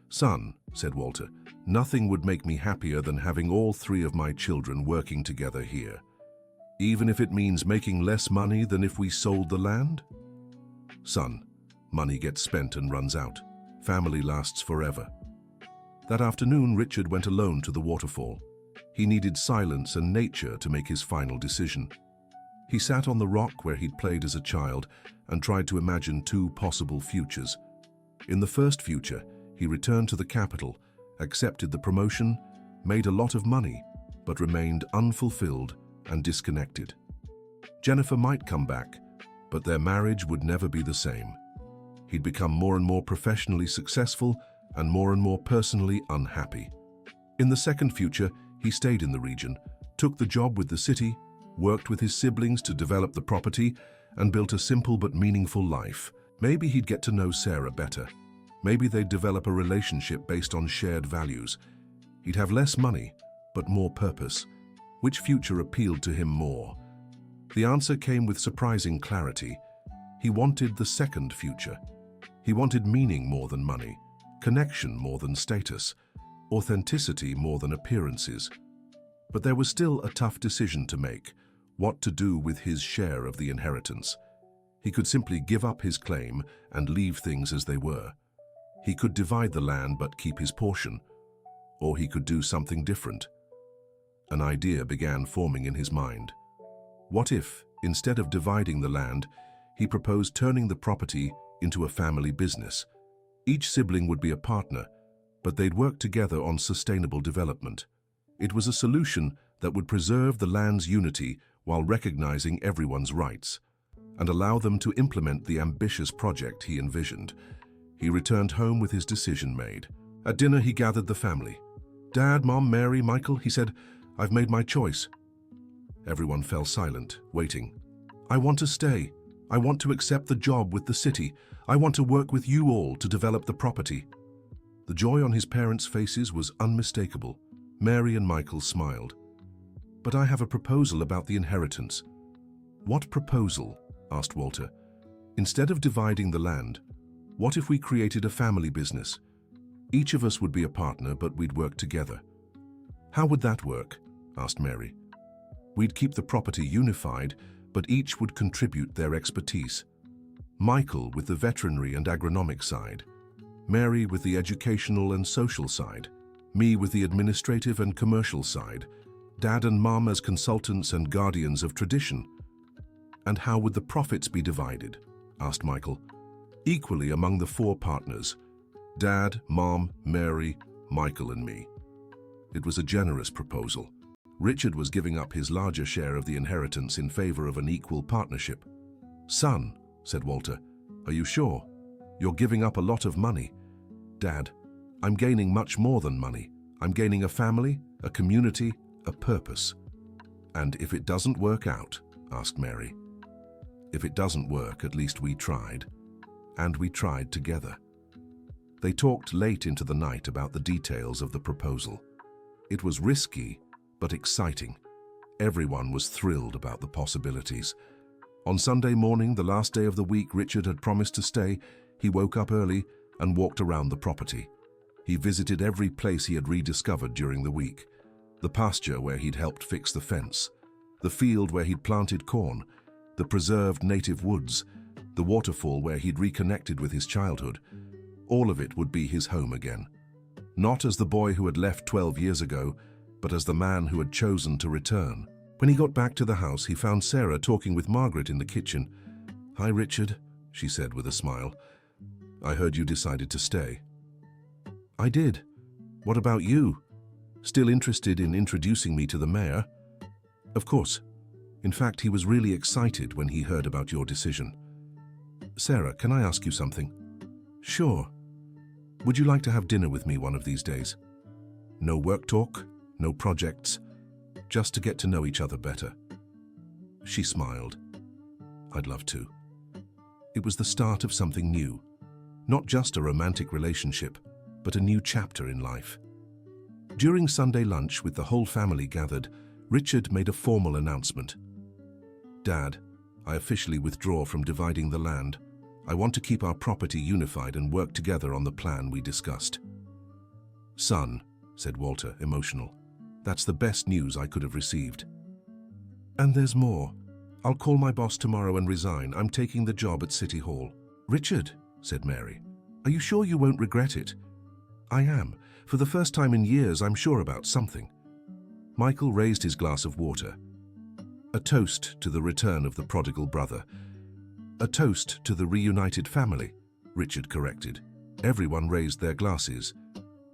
"Son," said Walter, "nothing would make me happier than having all three of my children working together here. Even if it means making less money than if we sold the land?" "Son, money gets spent and runs out. Family lasts forever." That afternoon, Richard went alone to the waterfall. He needed silence and nature to make his final decision. He sat on the rock where he'd played as a child and tried to imagine two possible futures. In the first future, he returned to the capital, accepted the promotion, made a lot of money, but remained unfulfilled and disconnected. Jennifer might come back, but their marriage would never be the same. He'd become more and more professionally successful and more personally unhappy. In the second future, he stayed in the region, took the job with the city, worked with his siblings to develop the property, and built a simple but meaningful life. Maybe he'd get to know Sarah better. Maybe they'd develop a relationship based on shared values. He'd have less money, but more purpose. Which future appealed to him more? The answer came with surprising clarity. He wanted the second future. He wanted meaning more than money, connection more than status, authenticity more than appearances. But there was still a tough decision to make: what to do with his share of the inheritance. He could simply give up his claim and leave things as they were. He could divide the land but keep his portion, or he could do something different. An idea began forming in his mind. What if, instead of dividing the land, he proposed turning the property into a family business? Each sibling would be a partner, but they'd work together on sustainable development. It was a solution that would preserve the land's unity while recognizing everyone's rights, and allow them to implement the ambitious project he envisioned. He returned home with his decision made. At dinner, he gathered the family. "Dad, Mom, Mary, Michael," he said, "I've made my choice." Everyone fell silent, waiting. "I want to stay. I want to accept the job with the city. I want to work with you all to develop the property." The joy on his parents' faces was unmistakable. Mary and Michael smiled. "But I have a proposal about the inheritance." "What proposal?" asked Walter. "Instead of dividing the land, what if we created a family business? Each of us would be a partner, but we'd work together." "How would that work?" asked Mary. "We'd keep the property unified, but each would contribute their expertise." Michael with the veterinary and agronomic side, Mary with the educational and social side, me with the administrative and commercial side, Dad and Mom as consultants and guardians of tradition. And how would the profits be divided? Asked Michael. Equally among the 4 partners, Dad, Mom, Mary, Michael and me. It was a generous proposal. Richard was giving up his larger share of the inheritance in favor of an equal partnership. Son, said Walter, are you sure? You're giving up a lot of money. Dad, I'm gaining much more than money. I'm gaining a family, a community, a purpose. And if it doesn't work out, asked Mary. If it doesn't work, at least we tried. And we tried together. They talked late into the night about the details of the proposal. It was risky, but exciting. Everyone was thrilled about the possibilities. On Sunday morning, the last day of the week Richard had promised to stay, he woke up early and walked around the property. He visited every place he had rediscovered during the week. The pasture where he'd helped fix the fence, the field where he'd planted corn, the preserved native woods, the waterfall where he'd reconnected with his childhood. All of it would be his home again. Not as the boy who had left 12 years ago, but as the man who had chosen to return. When he got back to the house, he found Sarah talking with Margaret in the kitchen. "Hi, Richard," she said with a smile. "I heard you decided to stay." "I did. What about you? Still interested in introducing me to the mayor?" "Of course. In fact, he was really excited when he heard about your decision." "Sarah, can I ask you something?" "Sure. Would you like to have dinner with me one of these days? No work talk, no projects, just to get to know each other better." She smiled. "I'd love to." It was the start of something new. Not just a romantic relationship, but a new chapter in life. During Sunday lunch with the whole family gathered, Richard made a formal announcement. "Dad, I officially withdraw from dividing the land. I want to keep our property unified and work together on the plan we discussed." "Son," said Walter, emotional, "that's the best news I could have received." "And there's more. I'll call my boss tomorrow and resign. I'm taking the job at City Hall." "Richard," said Mary, "are you sure you won't regret it?" "I am. For the first time in years, I'm sure about something." Michael raised his glass of water. "A toast to the return of the prodigal brother." "A toast to the reunited family," Richard corrected. Everyone raised their glasses.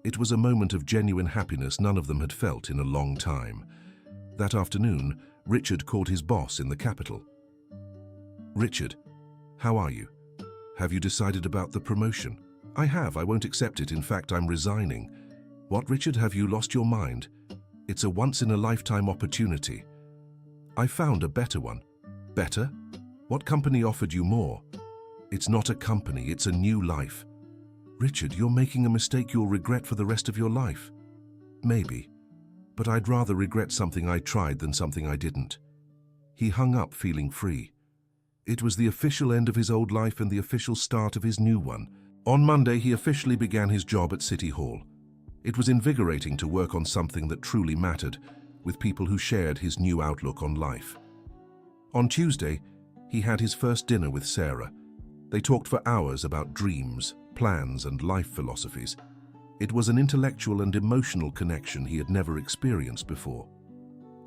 It was a moment of genuine happiness none of them had felt in a long time. That afternoon, Richard called his boss in the capital. "Richard, how are you? Have you decided about the promotion?" "I have. I won't accept it. In fact, I'm resigning." "What, Richard? Have you lost your mind? It's a once-in-a-lifetime opportunity." "I found a better one." "Better? What company offered you more?" "It's not a company. It's a new life." "Richard, you're making a mistake you'll regret for the rest of your life." "Maybe. But I'd rather regret something I tried than something I didn't." He hung up feeling free. It was the official end of his old life and the official start of his new one. On Monday, he officially began his job at City Hall. It was invigorating to work on something that truly mattered, with people who shared his new outlook on life. On Tuesday, he had his first dinner with Sarah. They talked for hours about dreams, plans, and life philosophies. It was an intellectual and emotional connection he had never experienced before.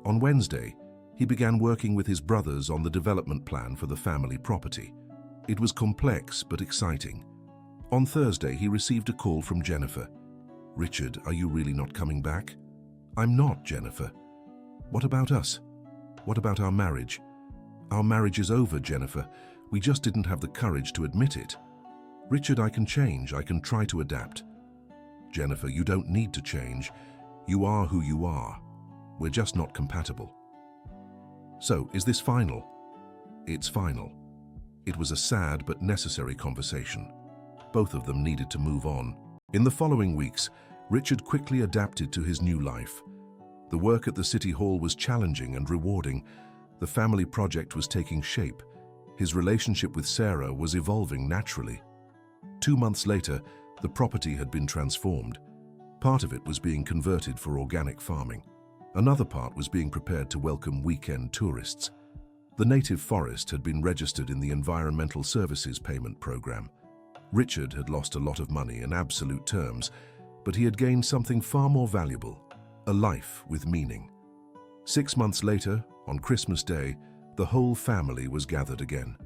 On Wednesday, he began working with his brothers on the development plan for the family property. It was complex but exciting. On Thursday, he received a call from Jennifer. "Richard, are you really not coming back?" "I'm not, Jennifer." "What about us? What about our marriage?" "Our marriage is over, Jennifer. We just didn't have the courage to admit it." "Richard, I can change. I can try to adapt." "Jennifer, you don't need to change. You are who you are. We're just not compatible." "So, is this final?" "It's final." It was a sad but necessary conversation. Both of them needed to move on. In the following weeks, Richard quickly adapted to his new life. The work at the City Hall was challenging and rewarding. The family project was taking shape. His relationship with Sarah was evolving naturally. 2 months later, the property had been transformed. Part of it was being converted for organic farming. Another part was being prepared to welcome weekend tourists. The native forest had been registered in the Environmental Services Payment Program. Richard had lost a lot of money in absolute terms, but he had gained something far more valuable, a life with meaning. 6 months later, on Christmas Day, the whole family was gathered again.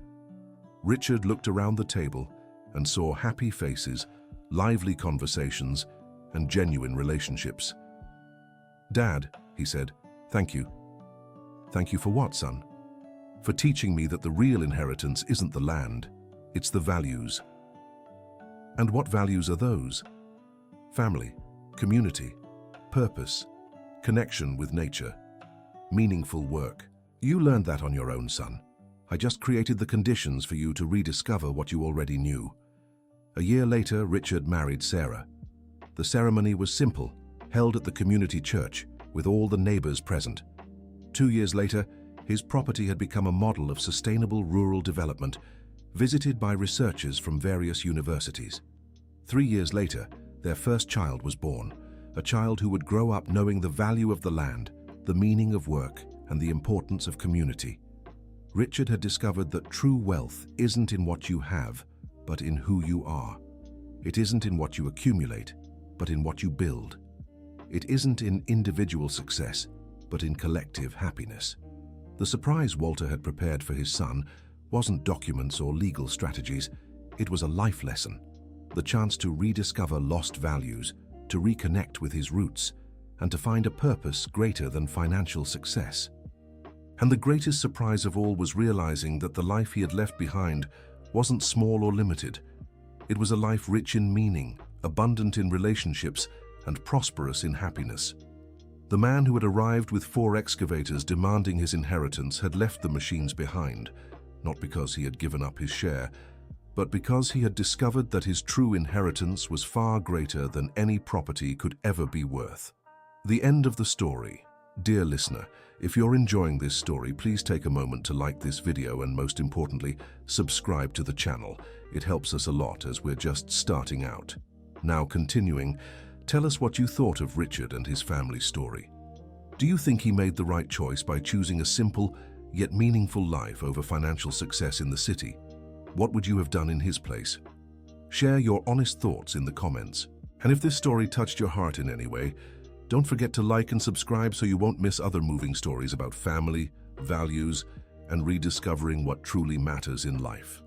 Richard looked around the table and saw happy faces, lively conversations, and genuine relationships. "Dad," he said, "thank you." "Thank you for what, son?" "For teaching me that the real inheritance isn't the land, it's the values." "And what values are those?" "Family, community, purpose, connection with nature, meaningful work. You learned that on your own, son. I just created the conditions for you to rediscover what you already knew." A year later, Richard married Sarah. The ceremony was simple, held at the community church, with all the neighbors present. 2 years later, his property had become a model of sustainable rural development, visited by researchers from various universities. 3 years later, their first child was born, a child who would grow up knowing the value of the land, the meaning of work, and the importance of community. Richard had discovered that true wealth isn't in what you have, but in who you are. It isn't in what you accumulate, but in what you build. It isn't in individual success, but in collective happiness. The surprise Walter had prepared for his son wasn't documents or legal strategies. It was a life lesson, the chance to rediscover lost values, to reconnect with his roots, and to find a purpose greater than financial success. And the greatest surprise of all was realizing that the life he had left behind wasn't small or limited. It was a life rich in meaning, abundant in relationships, and prosperous in happiness. The man who had arrived with 4 excavators demanding his inheritance had left the machines behind, not because he had given up his share, but because he had discovered that his true inheritance was far greater than any property could ever be worth. The end of the story. Dear listener, if you're enjoying this story, please take a moment to like this video and, most importantly, subscribe to the channel. It helps us a lot as we're just starting out. Now continuing, tell us what you thought of Richard and his family story. Do you think he made the right choice by choosing a simple yet meaningful life over financial success in the city? What would you have done in his place? Share your honest thoughts in the comments. And if this story touched your heart in any way, don't forget to like and subscribe so you won't miss other moving stories about family, values, and rediscovering what truly matters in life.